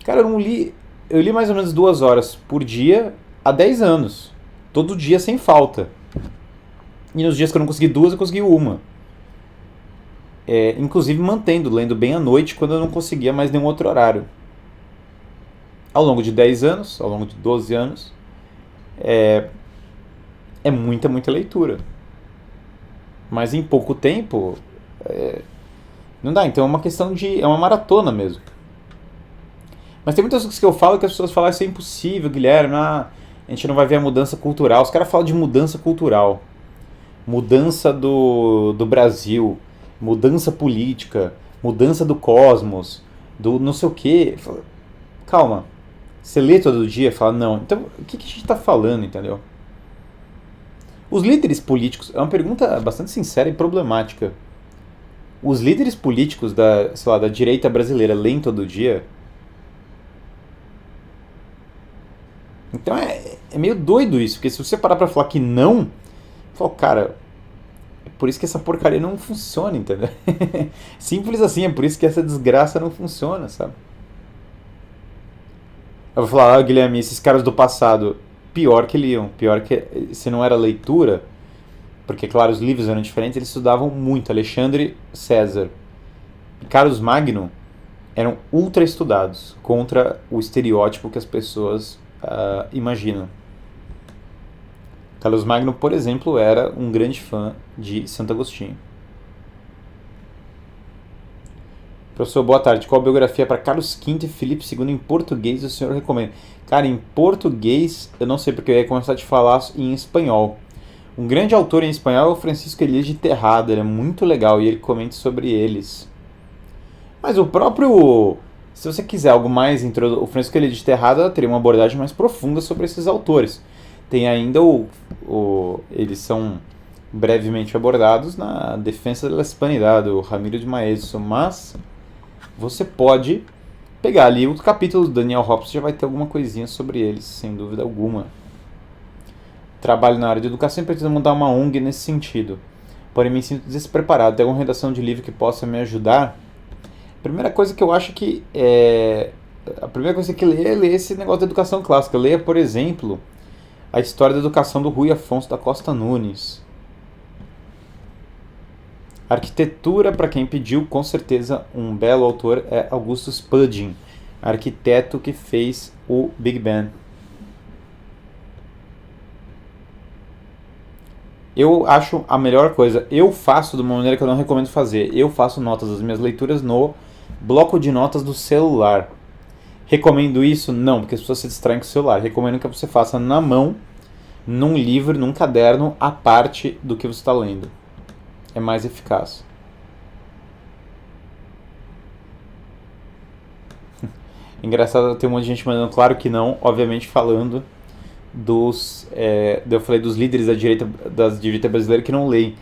cara, eu li mais ou menos 2 horas por dia há 10 anos, todo dia sem falta. E nos dias que eu não consegui 2, eu consegui 1. Inclusive lendo bem à noite quando eu não conseguia mais nenhum outro horário. Ao longo de 10 anos, ao longo de 12 anos, é muita, muita leitura. Mas em pouco tempo, não dá. Então é uma questão é uma maratona mesmo. Mas tem muitas coisas que eu falo que as pessoas falam, isso é impossível, Guilherme, a gente não vai ver a mudança cultural. Os caras falam de mudança cultural, mudança do Brasil, mudança política, mudança do cosmos, do não sei o quê. Calma. Você lê todo dia e fala, não, então o que a gente está falando, entendeu? Os líderes políticos, é uma pergunta bastante sincera e problemática. Os líderes políticos da direita brasileira leem todo dia? Então é meio doido isso, porque se você parar pra falar que não, fala, cara, é por isso que essa porcaria não funciona, entendeu? Simples assim, é por isso que essa desgraça não funciona, sabe? Eu vou falar, Guilherme, esses caras do passado, pior que liam, pior que se não era leitura, porque claro, os livros eram diferentes, eles estudavam muito. Alexandre César e Carlos Magno eram ultra estudados contra o estereótipo que as pessoas imaginam. Carlos Magno, por exemplo, era um grande fã de Santo Agostinho. Professor, boa tarde. Qual biografia para Carlos V e Filipe II em português o senhor recomenda? Cara, em português, eu não sei porque eu ia começar a te falar em espanhol. Um grande autor em espanhol é o Francisco Elias de Terrado, ele é muito legal e ele comenta sobre eles. Mas o próprio... Se você quiser algo mais... O Francisco Elias de Terrado teria uma abordagem mais profunda sobre esses autores. Tem ainda eles são brevemente abordados na Defensa da Hispanidade, do Ramiro de Maeztu, mas você pode pegar ali o capítulo do Daniel Hobbes, já vai ter alguma coisinha sobre eles, sem dúvida alguma. Trabalho na área de educação e pretendo montar uma ONG nesse sentido. Porém, me sinto despreparado. Tem alguma redação de livro que possa me ajudar? Primeira coisa que eu acho que a primeira coisa que ler é ler esse negócio da educação clássica. Leia, por exemplo, a história da educação do Rui Afonso da Costa Nunes. Arquitetura, para quem pediu, com certeza um belo autor é Augustus Pudgeon, arquiteto que fez o Big Ben. Eu acho a melhor coisa, eu faço de uma maneira que eu não recomendo fazer. Eu faço notas das minhas leituras no bloco de notas do celular. Recomendo isso? Não, porque as pessoas se distraem com o celular. Recomendo que você faça na mão, num livro, num caderno, a parte do que você está lendo. É mais eficaz. Engraçado, tem um monte de gente mandando, claro que não, obviamente falando eu falei dos líderes da direita brasileira que não leem.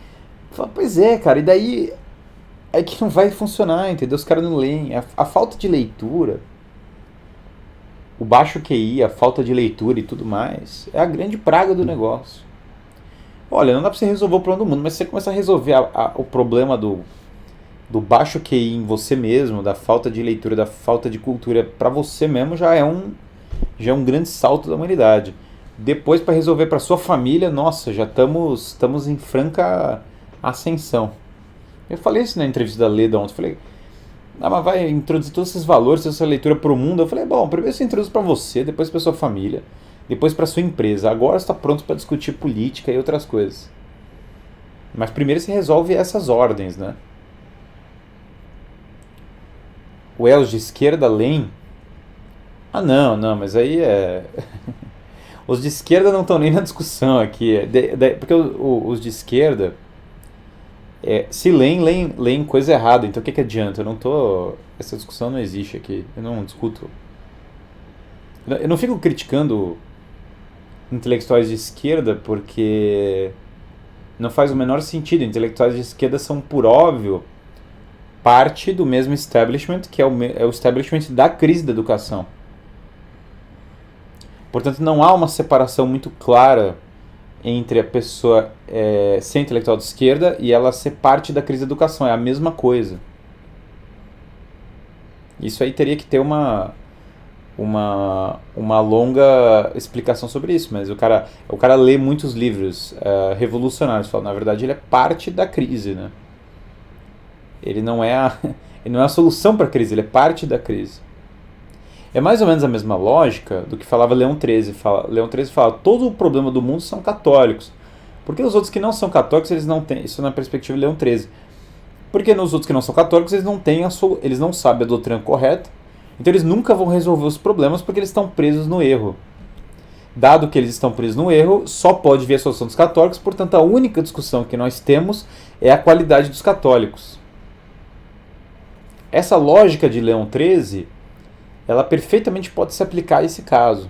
Fala, pois é, cara, e daí é que não vai funcionar, entendeu? Os caras não leem. A falta de leitura, o baixo QI, a falta de leitura e tudo mais, é a grande praga do negócio. Olha, não dá pra você resolver o problema do mundo, mas se você começar a resolver o problema do baixo QI em você mesmo, da falta de leitura, da falta de cultura pra você mesmo, já é um grande salto da humanidade. Depois, para resolver para sua família, nossa, já estamos em franca ascensão. Eu falei isso na entrevista da Leda ontem. Falei, mas vai introduzir todos esses valores, essa leitura para o mundo. Eu falei, bom, primeiro você introduz para você, depois para sua família, depois para sua empresa. Agora você está pronto para discutir política e outras coisas. Mas primeiro você resolve essas ordens, né? Os de esquerda leem. Ah, não, mas aí é. Os de esquerda não estão nem na discussão aqui. Porque os de esquerda, se leem coisa errada. Então o que adianta? Eu não tô. Essa discussão não existe aqui. Eu não discuto. Eu não fico criticando intelectuais de esquerda porque não faz o menor sentido. Intelectuais de esquerda são, por óbvio, parte do mesmo establishment, que é o establishment da crise da educação. Portanto, não há uma separação muito clara entre a pessoa ser intelectual de esquerda e ela ser parte da crise da educação. É a mesma coisa. Isso aí teria que ter uma longa explicação sobre isso, mas o cara lê muitos livros revolucionários, fala, na verdade ele é parte da crise, né? Ele não é a solução para a crise, ele é parte da crise. É mais ou menos a mesma lógica do que falava Leão XIII. Leão XIII fala, todo o problema do mundo são católicos. Porque os outros que não são católicos, eles não têm, isso na perspectiva de Leão XIII. Porque nos outros que não são católicos, eles não sabem a doutrina correta, então eles nunca vão resolver os problemas porque eles estão presos no erro. Dado que eles estão presos no erro, só pode vir a solução dos católicos, portanto a única discussão que nós temos é a qualidade dos católicos. Essa lógica de Leão XIII, ela perfeitamente pode se aplicar a esse caso.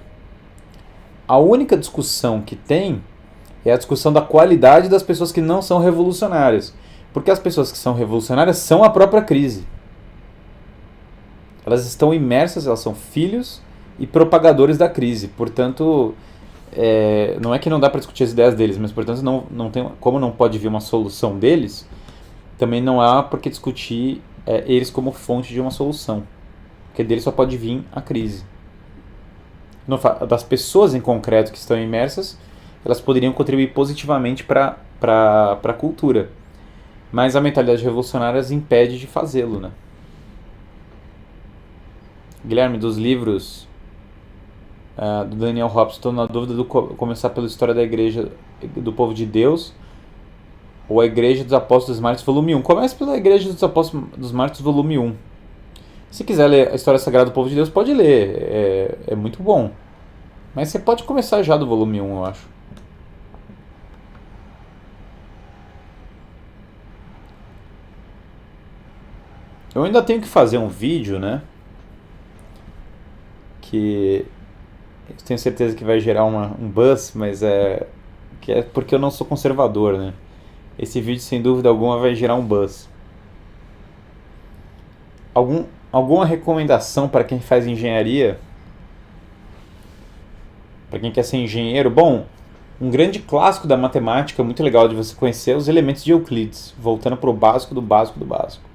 A única discussão que tem é a discussão da qualidade das pessoas que não são revolucionárias. Porque as pessoas que são revolucionárias são a própria crise. Elas estão imersas, elas são filhos e propagadores da crise. Portanto, não é que não dá para discutir as ideias deles, mas, portanto, não tem, como não pode vir uma solução deles, também não há por que discutir eles como fonte de uma solução. Porque deles só pode vir a crise. Das pessoas em concreto que estão imersas, elas poderiam contribuir positivamente para a cultura. Mas a mentalidade revolucionária as impede de fazê-lo, né? Guilherme, dos livros do Daniel Hobbes, estou na dúvida de começar pela história da Igreja do Povo de Deus ou a Igreja dos Apóstolos dos Mártires, volume 1. Comece pela Igreja dos Apóstolos dos Mártires, volume 1. Se quiser ler a História Sagrada do Povo de Deus, pode ler. É muito bom. Mas você pode começar já do volume 1, eu acho. Eu ainda tenho que fazer um vídeo, né? Que eu tenho certeza que vai gerar um buzz, mas que é porque eu não sou conservador, né? Esse vídeo, sem dúvida alguma, vai gerar um buzz. Alguma recomendação para quem faz engenharia? Para quem quer ser engenheiro? Bom, um grande clássico da matemática, muito legal de você conhecer, é os elementos de Euclides, voltando para o básico do básico do básico.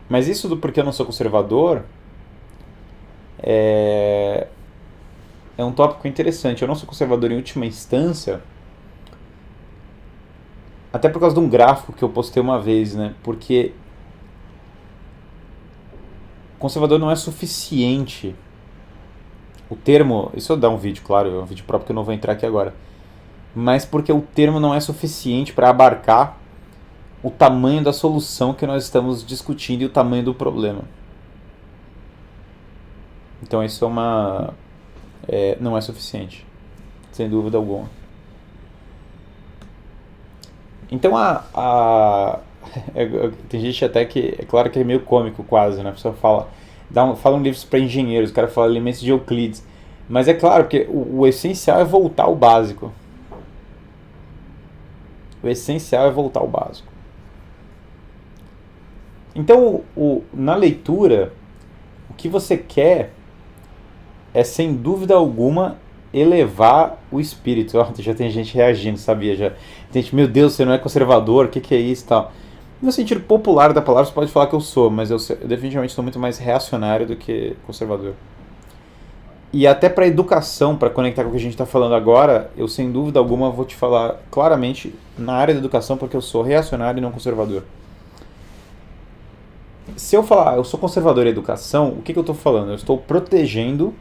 Mas isso do porquê eu não sou conservador é um tópico interessante. Eu não sou conservador em última instância, até por causa de um gráfico que eu postei uma vez, né? Porque conservador não é suficiente. O termo, isso eu dar um vídeo, claro, é um vídeo próprio que eu não vou entrar aqui agora. Mas porque o termo não é suficiente para abarcar o tamanho da solução que nós estamos discutindo e o tamanho do problema. Então isso não é suficiente, sem dúvida alguma. Então tem gente até que, é claro que é meio cômico quase, né? A pessoa fala um livro para engenheiros, o cara fala elementos de Euclides. Mas é claro que o essencial é voltar ao básico. O essencial é voltar ao básico. Então, na leitura, o que você quer é, sem dúvida alguma, elevar o espírito. Já tem gente reagindo, sabia? Já tem gente, meu Deus, você não é conservador, o que é isso e tal. No sentido popular da palavra, você pode falar que eu sou, mas eu definitivamente sou muito mais reacionário do que conservador. E até para a educação, para conectar com o que a gente está falando agora, eu sem dúvida alguma vou te falar claramente na área da educação, porque eu sou reacionário e não conservador. se eu falar, eu sou conservador em educação, o que eu estou falando? Eu estou protegendo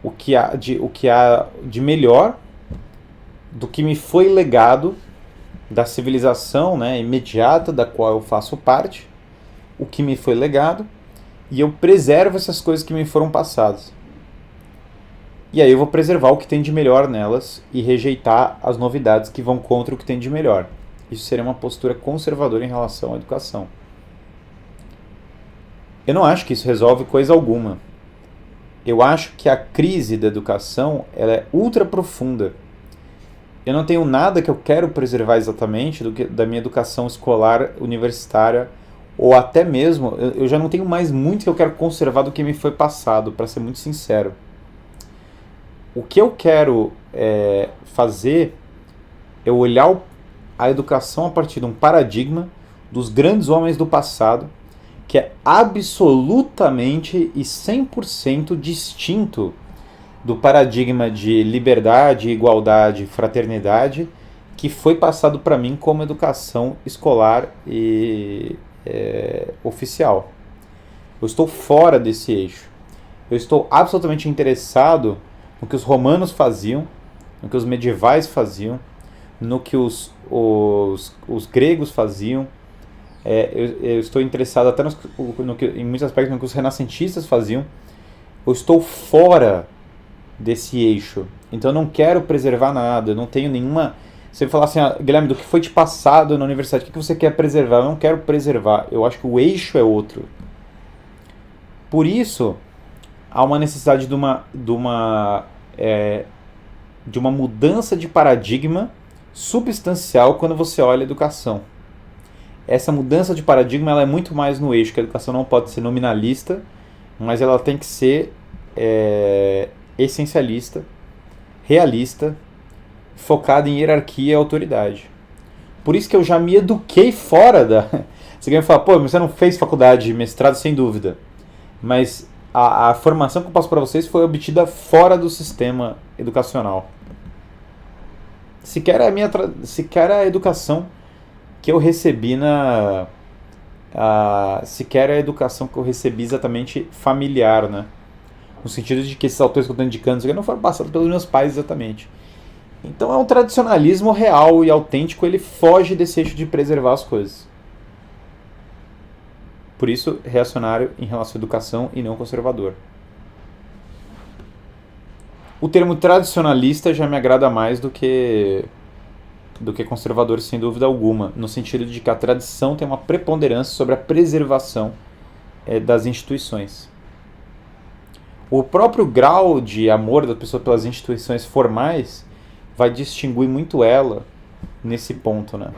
o que há de melhor do que me foi legado da civilização, né, imediata da qual eu faço parte, o que me foi legado, e eu preservo essas coisas que me foram passadas. E aí eu vou preservar o que tem de melhor nelas e rejeitar as novidades que vão contra o que tem de melhor. Isso seria uma postura conservadora em relação à educação. Eu não acho que isso resolve coisa alguma. Eu acho que a crise da educação ela é ultra profunda. Eu não tenho nada que eu quero preservar exatamente da minha educação escolar, universitária, ou até mesmo, eu já não tenho mais muito que eu quero conservar do que me foi passado, para ser muito sincero. O que eu quero fazer é olhar a educação a partir de um paradigma dos grandes homens do passado, que é absolutamente e 100% distinto do paradigma de liberdade, igualdade, fraternidade que foi passado para mim como educação escolar e oficial. Eu estou fora desse eixo. Eu estou absolutamente interessado no que os romanos faziam, no que os medievais faziam, no que os gregos faziam. Eu estou interessado até em muitos aspectos no que os renascentistas faziam. Eu estou fora desse eixo. Então eu não quero preservar nada, eu não tenho nenhuma... Você falar assim, Guilherme, do que foi te passado na universidade, o que você quer preservar? Eu não quero preservar, eu acho que o eixo é outro. Por isso, há uma necessidade de uma mudança de paradigma substancial quando você olha a educação. Essa mudança de paradigma ela é muito mais no eixo, que a educação não pode ser nominalista, mas ela tem que ser essencialista, realista, focada em hierarquia e autoridade. Por isso que eu já me eduquei fora da... Você ganha falar, pô, mas você não fez faculdade, mestrado, sem dúvida. Mas a formação que eu passo para vocês foi obtida fora do sistema educacional. Sequer a educação que eu recebi sequer a educação que eu recebi exatamente familiar, né? No sentido de que esses autores que eu estou indicando não foram passados pelos meus pais exatamente. Então é um tradicionalismo real e autêntico, ele foge desse eixo de preservar as coisas. Por isso, reacionário em relação à educação e não conservador. O termo tradicionalista já me agrada mais do que conservador, sem dúvida alguma, no sentido de que a tradição tem uma preponderância sobre a preservação das instituições. O próprio grau de amor da pessoa pelas instituições formais vai distinguir muito ela nesse ponto, né?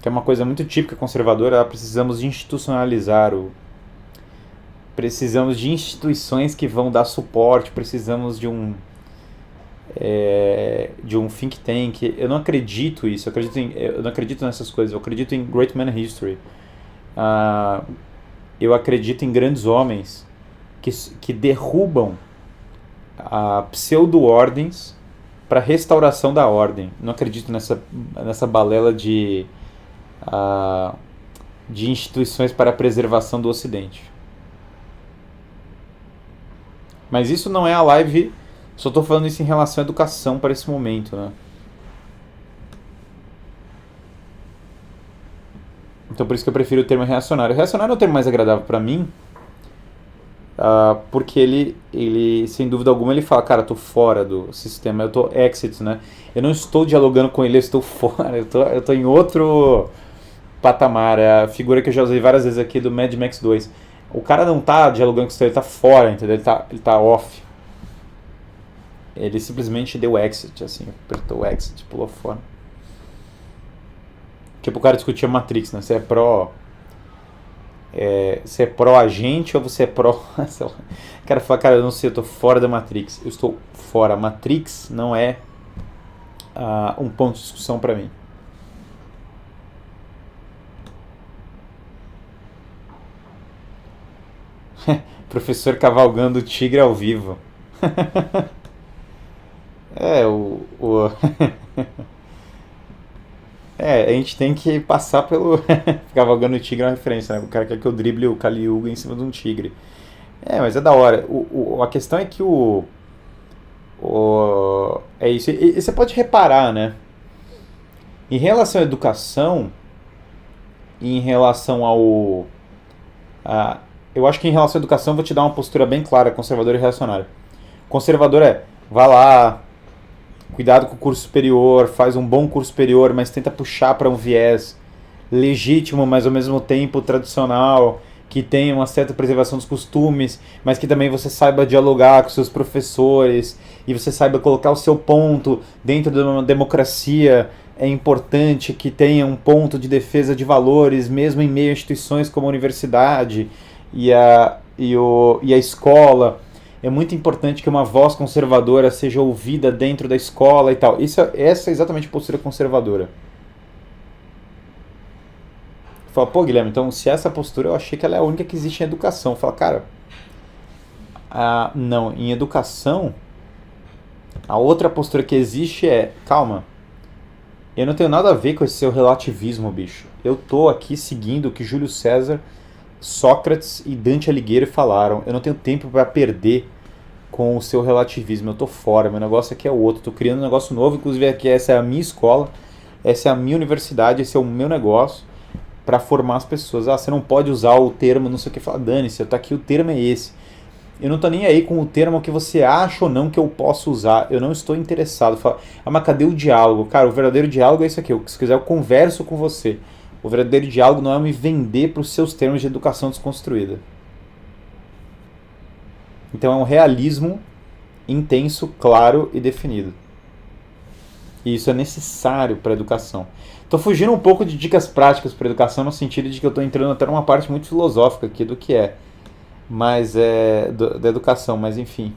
Que é uma coisa muito típica conservadora, precisamos de institucionalizar precisamos de instituições que vão dar suporte, precisamos de um think tank. Eu não acredito nisso, eu não acredito nessas coisas, eu acredito em Great Man History. Eu acredito em grandes homens que derrubam pseudo-ordens para restauração da ordem. Não acredito nessa balela de instituições para a preservação do Ocidente. Mas isso não é a live, só estou falando isso em relação à educação para esse momento, né? Então por isso que eu prefiro o termo reacionário. Reacionário é o termo mais agradável para mim, porque ele, sem dúvida alguma, ele fala, cara, eu tô fora do sistema, eu tô exit, né? Eu não estou dialogando com ele, eu estou fora, eu tô em outro patamar. É a figura que eu já usei várias vezes aqui do Mad Max 2. O cara não tá dialogando com você, ele tá fora, entendeu? Ele tá off. Ele simplesmente deu exit, assim, apertou o exit, pulou fora. Tipo, o cara discutia Matrix, né? Você é pró agente ou você é pró... O cara fala, cara, eu não sei, eu tô fora da Matrix. Eu estou fora. A Matrix não é um ponto de discussão pra mim. Professor cavalgando o tigre ao vivo. A gente tem que passar pelo. Cavalgando o tigre é uma referência, né? O cara quer que eu drible o Kali Yuga em cima de um tigre. Mas é da hora. A questão é que é isso. E você pode reparar, né? Em relação à educação, e em relação ao. Eu acho que em relação à educação eu vou te dar uma postura bem clara, conservadora e reacionária. Conservador vá lá, cuidado com o curso superior, faz um bom curso superior, mas tenta puxar para um viés legítimo, mas ao mesmo tempo tradicional, que tenha uma certa preservação dos costumes, mas que também você saiba dialogar com seus professores e você saiba colocar o seu ponto dentro de uma democracia. É importante que tenha um ponto de defesa de valores, mesmo em meio a instituições como a universidade e a escola. É muito importante que uma voz conservadora seja ouvida dentro da escola e tal. Essa é exatamente a postura conservadora. Fala, pô, Guilherme, então se essa postura eu achei que ela é a única que existe em educação. Fala, cara, não, em educação, a outra postura que existe calma, eu não tenho nada a ver com esse seu relativismo, bicho. Eu tô aqui seguindo o que Júlio César, Sócrates e Dante Alighieri falaram. Eu não tenho tempo para perder com o seu relativismo. Eu tô fora, meu negócio aqui é outro. Tô criando um negócio novo, inclusive aqui essa é a minha escola, essa é a minha universidade, esse é o meu negócio para formar as pessoas. Você não pode usar o termo não sei o que. Fala, dane-se, eu tô aqui, o termo é esse. Eu não tô nem aí com o termo que você acha ou não que eu posso usar. Eu não estou interessado. Fala, mas cadê o diálogo? Cara, o verdadeiro diálogo é isso aqui. Se quiser, eu converso com você. O verdadeiro diálogo não é me vender para os seus termos de educação desconstruída. Então é um realismo intenso, claro e definido. E isso é necessário para a educação. Estou fugindo um pouco de dicas práticas para a educação, no sentido de que eu estou entrando até numa parte muito filosófica aqui do que é. Mas da educação, mas enfim.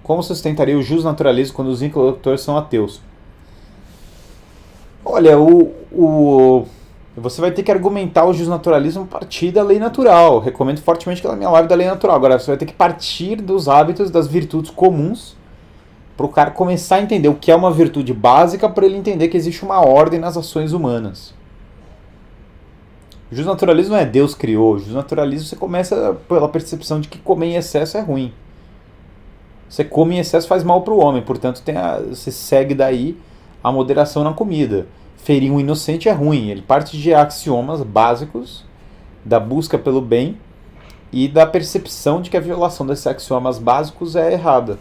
Como sustentaria o justnaturalismo quando os interlocutores são ateus? Olha, você vai ter que argumentar o justnaturalismo a partir da lei natural. Recomendo fortemente aquela minha live da lei natural. Agora, você vai ter que partir dos hábitos, das virtudes comuns, para o cara começar a entender o que é uma virtude básica, para ele entender que existe uma ordem nas ações humanas. Justnaturalismo é Deus criou. Justnaturalismo você começa pela percepção de que comer em excesso é ruim. Você come em excesso faz mal para o homem, portanto você segue daí a moderação na comida. Ferir um inocente é ruim. Ele parte de axiomas básicos da busca pelo bem e da percepção de que a violação desses axiomas básicos é errada.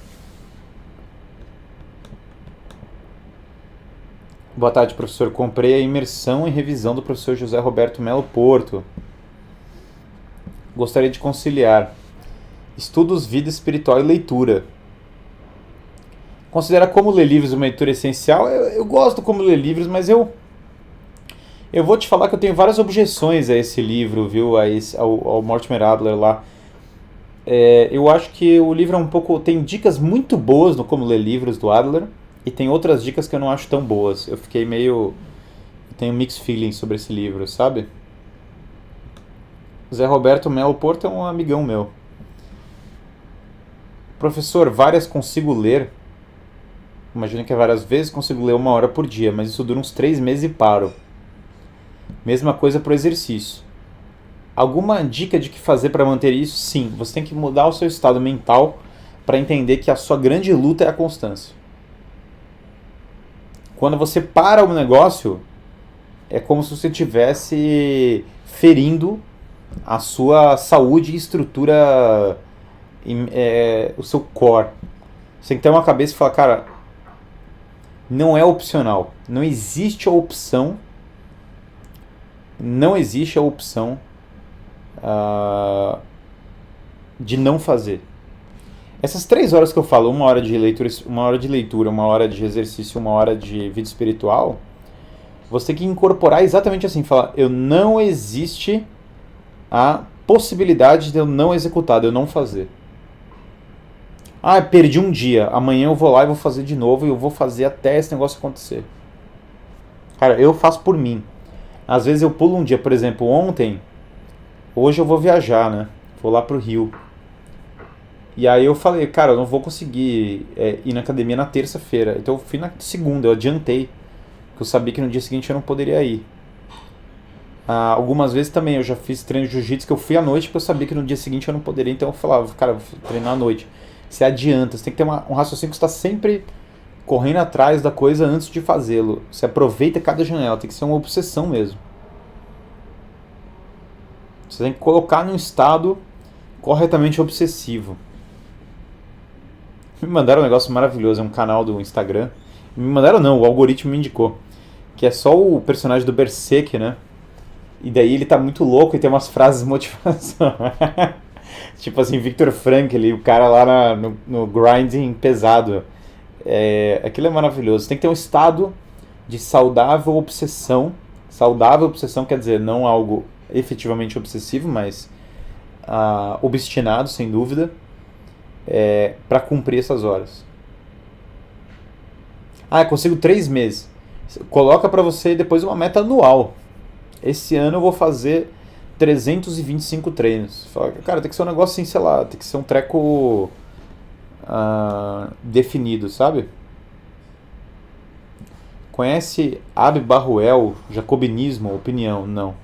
Boa tarde, professor. Comprei a imersão e revisão do professor José Roberto Melo Porto. Gostaria de conciliar estudos, vida espiritual e leitura. Considera como ler livros uma leitura essencial? Eu gosto do como ler livros, mas eu vou te falar que eu tenho várias objeções a esse livro, viu? Ao Mortimer Adler lá. Eu acho que o livro é um pouco... Tem dicas muito boas no como ler livros do Adler, e tem outras dicas que eu não acho tão boas. Eu fiquei meio... Eu tenho mixed feelings sobre esse livro, sabe? Zé Roberto Melo Porto é um amigão meu. Professor, várias consigo ler. Imagina que várias vezes consigo ler 1 hora por dia, mas isso dura uns 3 meses e paro. Mesma coisa para o exercício. Alguma dica de que fazer para manter isso? Sim, você tem que mudar o seu estado mental para entender que a sua grande luta é a constância. Quando você para o negócio, é como se você estivesse ferindo a sua saúde e estrutura, o seu core. Você tem que ter uma cabeça e falar, cara, não é opcional. Não existe a opção de não fazer. Essas 3 horas que eu falo, 1 hora de leitura, 1 hora de exercício, 1 hora de vida espiritual, você tem que incorporar exatamente assim, falar, não existe a possibilidade de eu não executar, de eu não fazer. Perdi um dia, amanhã eu vou lá e vou fazer de novo, e eu vou fazer até esse negócio acontecer. Cara, eu faço por mim. Às vezes eu pulo um dia, por exemplo, hoje eu vou viajar, né? Vou lá pro Rio. E aí eu falei, cara, eu não vou conseguir ir na academia na terça-feira. Então eu fui na segunda, eu adiantei. Porque eu sabia que no dia seguinte eu não poderia ir. Algumas vezes também eu já fiz treino de jiu-jitsu que eu fui à noite porque eu sabia que no dia seguinte eu não poderia. Então eu falava, cara, eu vou treinar à noite. Você adianta, você tem que ter um raciocínio que você está sempre correndo atrás da coisa antes de fazê-lo. Você aproveita cada janela, tem que ser uma obsessão mesmo. Você tem que colocar num estado corretamente obsessivo. Me mandaram um negócio maravilhoso, é um canal do Instagram. Me mandaram não, o algoritmo me indicou. Que é só o personagem do Berserk, né? E daí ele tá muito louco e tem umas frases de motivação. Tipo assim, Viktor Frankl, o cara lá no grinding pesado. Aquilo é maravilhoso. Você tem que ter um estado de saudável obsessão. Saudável obsessão quer dizer não algo efetivamente obsessivo, mas obstinado, sem dúvida, para cumprir essas horas. Eu consigo 3 meses. Coloca para você depois uma meta anual. Esse ano eu vou fazer 325 treinos. Fala, cara, tem que ser um negócio assim, sei lá, tem que ser um treco definido, sabe? Conhece Abbe Barruel, Jacobinismo, opinião? Não.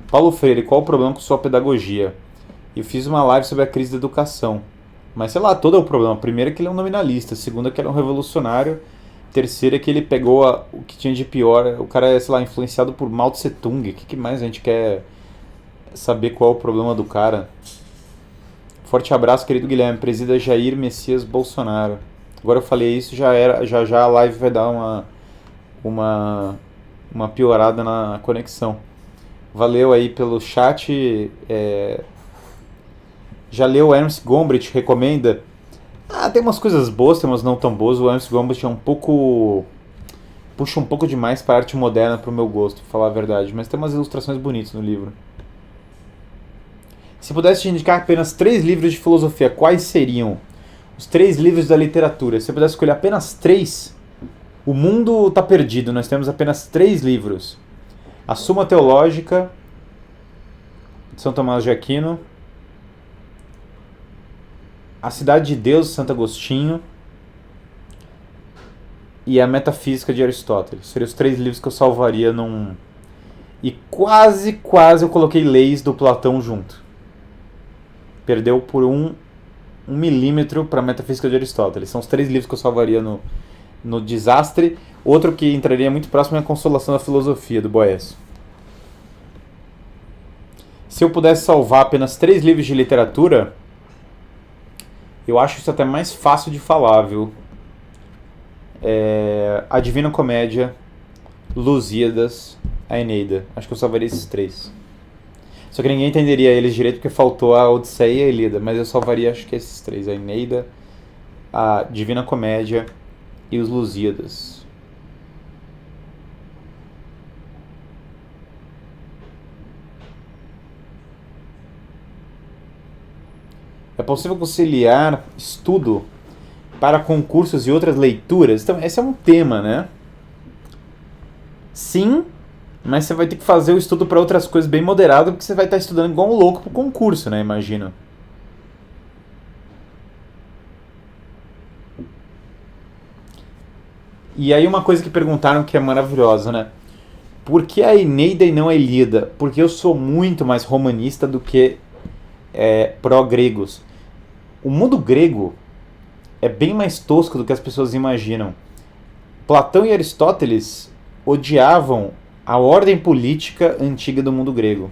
Paulo Freire, qual o problema com sua pedagogia? Eu fiz uma live sobre a crise da educação. Mas sei lá, todo é o problema. Primeiro é que ele é um nominalista, segundo é que ele é um revolucionário, terceiro é que ele pegou o que tinha de pior. O cara é, sei lá, influenciado por Mao Tse Tung. O que mais a gente quer saber qual é o problema do cara? Forte abraço, querido Guilherme. Presida Jair Messias Bolsonaro. Agora eu falei isso, já a live vai dar uma piorada na conexão. Valeu aí pelo chat. Já leu o Ernst Gombrich? Recomenda? Tem umas coisas boas, tem umas não tão boas. O Ernst Gombrich puxa um pouco demais para a arte moderna pro meu gosto, pra falar a verdade. Mas tem umas ilustrações bonitas no livro. Se pudesse te indicar apenas 3 livros de filosofia, quais seriam? Os 3 livros da literatura. Se eu pudesse escolher apenas 3, o mundo está perdido. Nós temos apenas 3 livros. A Suma Teológica, de São Tomás de Aquino. A Cidade de Deus, de Santo Agostinho. E a Metafísica de Aristóteles. Seriam os 3 livros que eu salvaria num... E quase eu coloquei Leis do Platão junto. Perdeu por 1 milímetro para a Metafísica de Aristóteles. São os 3 livros que eu salvaria no desastre. Outro que entraria muito próximo é a Consolação da Filosofia, do Boécio. Se eu pudesse salvar apenas 3 livros de literatura, eu acho isso até mais fácil de falar, viu? A Divina Comédia, Lusíadas, a Eneida. Acho que eu salvaria esses 3. Só que ninguém entenderia eles direito porque faltou a Odisseia e a Ilíada. Mas eu salvaria, acho que esses 3. A Eneida, a Divina Comédia e os Lusíadas. É possível conciliar estudo para concursos e outras leituras? Então, esse é um tema, né? Sim, mas você vai ter que fazer o estudo para outras coisas bem moderado, porque você vai estar estudando igual um louco pro concurso, né? Imagina. E aí uma coisa que perguntaram que é maravilhosa, né? Por que a Eneida e não a Ilíada? Porque eu sou muito mais romanista do que pró-gregos. O mundo grego é bem mais tosco do que as pessoas imaginam. Platão e Aristóteles odiavam a ordem política antiga do mundo grego.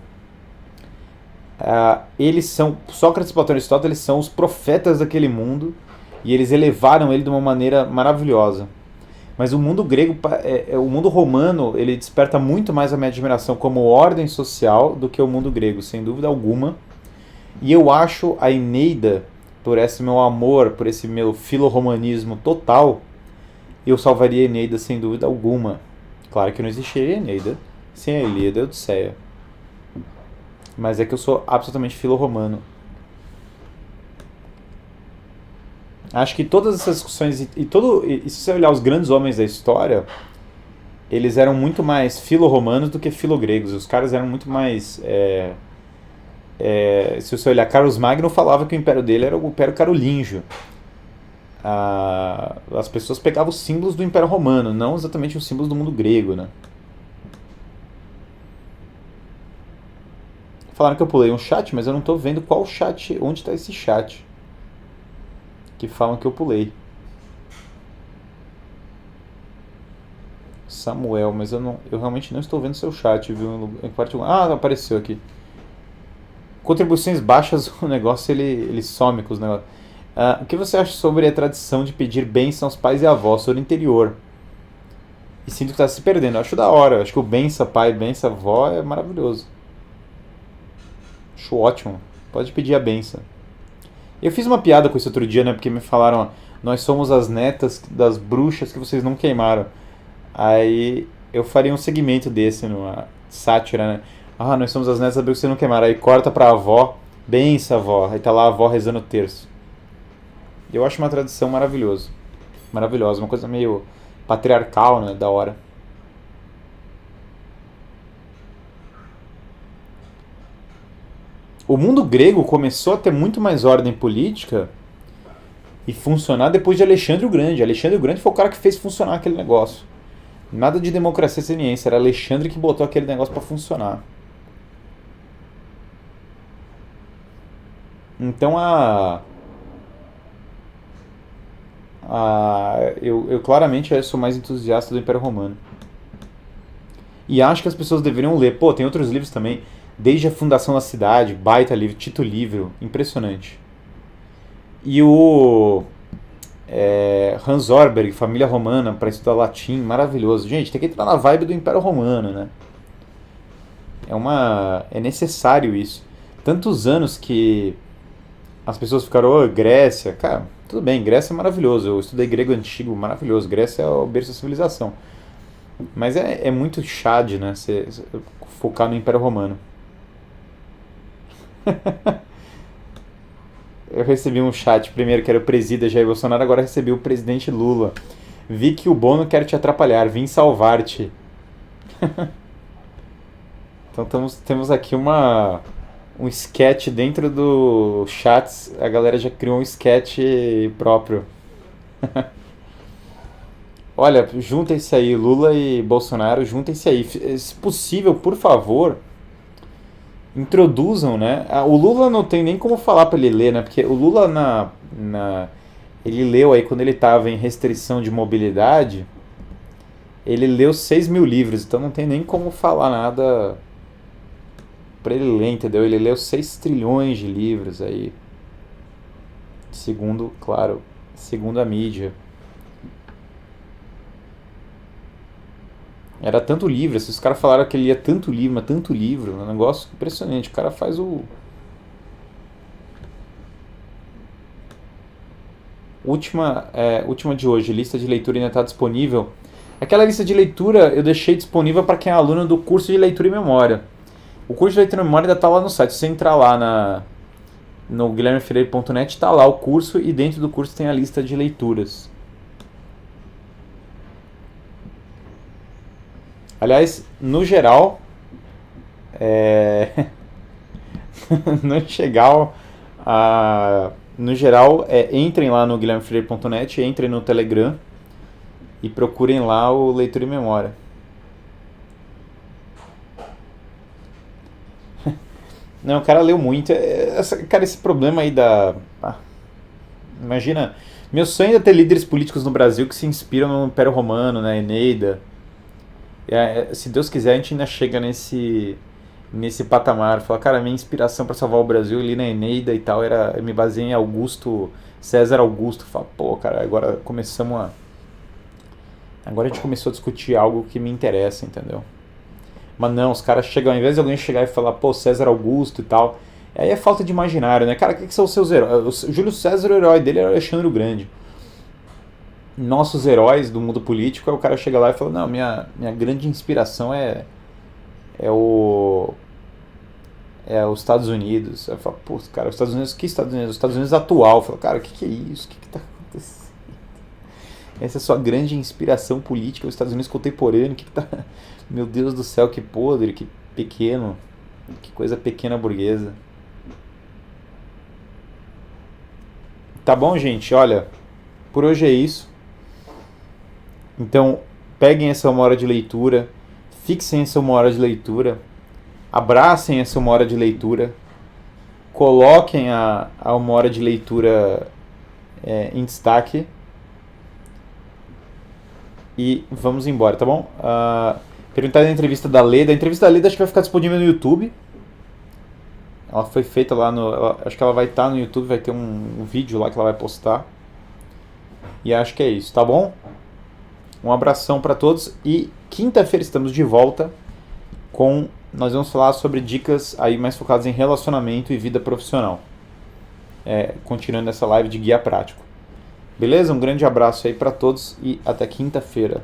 Sócrates, Platão e Aristóteles são os profetas daquele mundo e eles elevaram ele de uma maneira maravilhosa. Mas o mundo grego, o mundo romano, ele desperta muito mais a minha admiração como ordem social do que o mundo grego, sem dúvida alguma. E eu acho a Eneida, por esse meu amor, por esse meu filorromanismo total, eu salvaria a Eneida sem dúvida alguma. Claro que não existiria Eneida sem a Ilíada e a Odisseia. Mas é que eu sou absolutamente filorromano. Acho que todas essas discussões, e se você olhar os grandes homens da história, eles eram muito mais filorromanos do que filogregos. Os caras eram muito mais Se você olhar, Carlos Magno falava que o império dele era o Império Carolíngio. As pessoas pegavam os símbolos do Império Romano, não exatamente os símbolos do mundo grego, né? Falaram que eu pulei um chat, mas eu não estou vendo qual chat, onde está esse chat. Que falam que eu pulei. Samuel, mas eu realmente não estou vendo seu chat, viu? Em particular. Ah, apareceu aqui. Contribuições baixas, o negócio ele some com os negócios. O que você acha sobre a tradição de pedir bênção aos pais e avós sobre o interior? E sinto que está se perdendo. Eu acho da hora. Eu acho que o benção pai, benção avó é maravilhoso. Acho ótimo. Pode pedir a benção. Eu fiz uma piada com isso outro dia, né? Porque me falaram, ó, nós somos as netas das bruxas que vocês não queimaram. Aí eu faria um segmento desse, numa sátira, né? Ah, nós somos as netas das bruxas que vocês não queimaram. Aí corta pra avó, benção avó. Aí tá lá a avó rezando o terço. Eu acho uma tradição maravilhosa, uma coisa meio patriarcal, né, da hora. O mundo grego começou a ter muito mais ordem política e funcionar depois de Alexandre o Grande. Alexandre o Grande foi o cara que fez funcionar aquele negócio. Nada de democracia ateniense, era Alexandre que botou aquele negócio para funcionar. Então eu claramente sou mais entusiasta do Império Romano. E acho que as pessoas deveriam ler. Pô, tem outros livros também. Desde a fundação da cidade, baita livro, Tito Livro, impressionante. E o Hans Orberg, Família Romana, para estudar latim, maravilhoso. Gente, tem que entrar na vibe do Império Romano, né? É necessário isso. Tantos anos que as pessoas ficaram, oh, Grécia. Cara, tudo bem, Grécia é maravilhoso. Eu estudei grego antigo, maravilhoso. Grécia é o berço da civilização. Mas é muito chad, né? Você focar no Império Romano. Eu recebi um chat primeiro que era o presida Jair Bolsonaro, agora recebi o presidente Lula. Vi que o Bono quer te atrapalhar, vim salvar-te. Então temos aqui um sketch dentro do chats, a galera já criou um sketch próprio. Olha, juntem-se aí, Lula e Bolsonaro, juntem-se aí. Se possível, por favor, introduzam, né? O Lula não tem nem como falar para ele ler, né? Porque o Lula ele leu aí quando ele estava em restrição de mobilidade, ele leu 6.000 livros, então não tem nem como falar nada para ele ler, entendeu? Ele leu 6 trilhões de livros aí, segundo a mídia. Era tanto livro, esses caras falaram que ele lia tanto livro, mas tanto livro, um negócio impressionante. O cara faz última de hoje, lista de leitura ainda está disponível. Aquela lista de leitura eu deixei disponível para quem é aluno do curso de leitura e memória. O curso de leitura e memória ainda está lá no site. Se você entrar lá no guilhermefreire.net, está lá o curso e dentro do curso tem a lista de leituras. Aliás, no geral, entrem lá no guilhermefreire.net, entrem no Telegram e procurem lá o Leitura e Memória. Não, o cara leu muito. Cara, esse problema aí imagina, meu sonho é ter líderes políticos no Brasil que se inspiram no Império Romano, na Eneida. Se Deus quiser, a gente ainda chega nesse patamar. Fala, cara, minha inspiração para salvar o Brasil ali na Eneida e tal, eu me baseei em César Augusto. Fala, pô, cara, agora a gente começou a discutir algo que me interessa, entendeu? Mas não, os caras chegam, ao invés de alguém chegar e falar, pô, César Augusto e tal, aí é falta de imaginário, né? Cara, o que são os seus heróis? O Júlio César, o herói dele era Alexandre o Grande. Nossos heróis do mundo político, aí o cara chega lá e fala, não, minha grande inspiração é os Estados Unidos. Aí fala, pô, cara, os Estados Unidos, que Estados Unidos? Os Estados Unidos atual. Fala, cara, o que é isso? O que tá acontecendo? Essa é a sua grande inspiração política, os Estados Unidos contemporâneo, o que tá... Meu Deus do céu, que podre, que pequeno, que coisa pequena burguesa. Tá bom, gente? Olha, por hoje é isso. Então, peguem essa 1 hora de leitura, fixem essa 1 hora de leitura, abracem essa 1 hora de leitura, coloquem a 1 hora de leitura em destaque e vamos embora, tá bom? Perguntar da entrevista da Leda. A entrevista da Leda acho que vai ficar disponível no YouTube. Ela foi feita lá no... Acho que ela vai estar no YouTube, vai ter um vídeo lá que ela vai postar. E acho que é isso, tá bom? Um abração para todos e quinta-feira estamos de volta com... Nós vamos falar sobre dicas aí mais focadas em relacionamento e vida profissional. Continuando essa live de guia prático. Beleza? Um grande abraço aí para todos e até quinta-feira.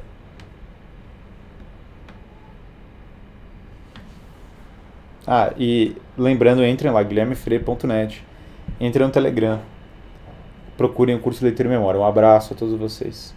E lembrando, entrem lá, guilhermefreire.net. Entrem no Telegram. Procurem o curso de leitura e memória. Um abraço a todos vocês.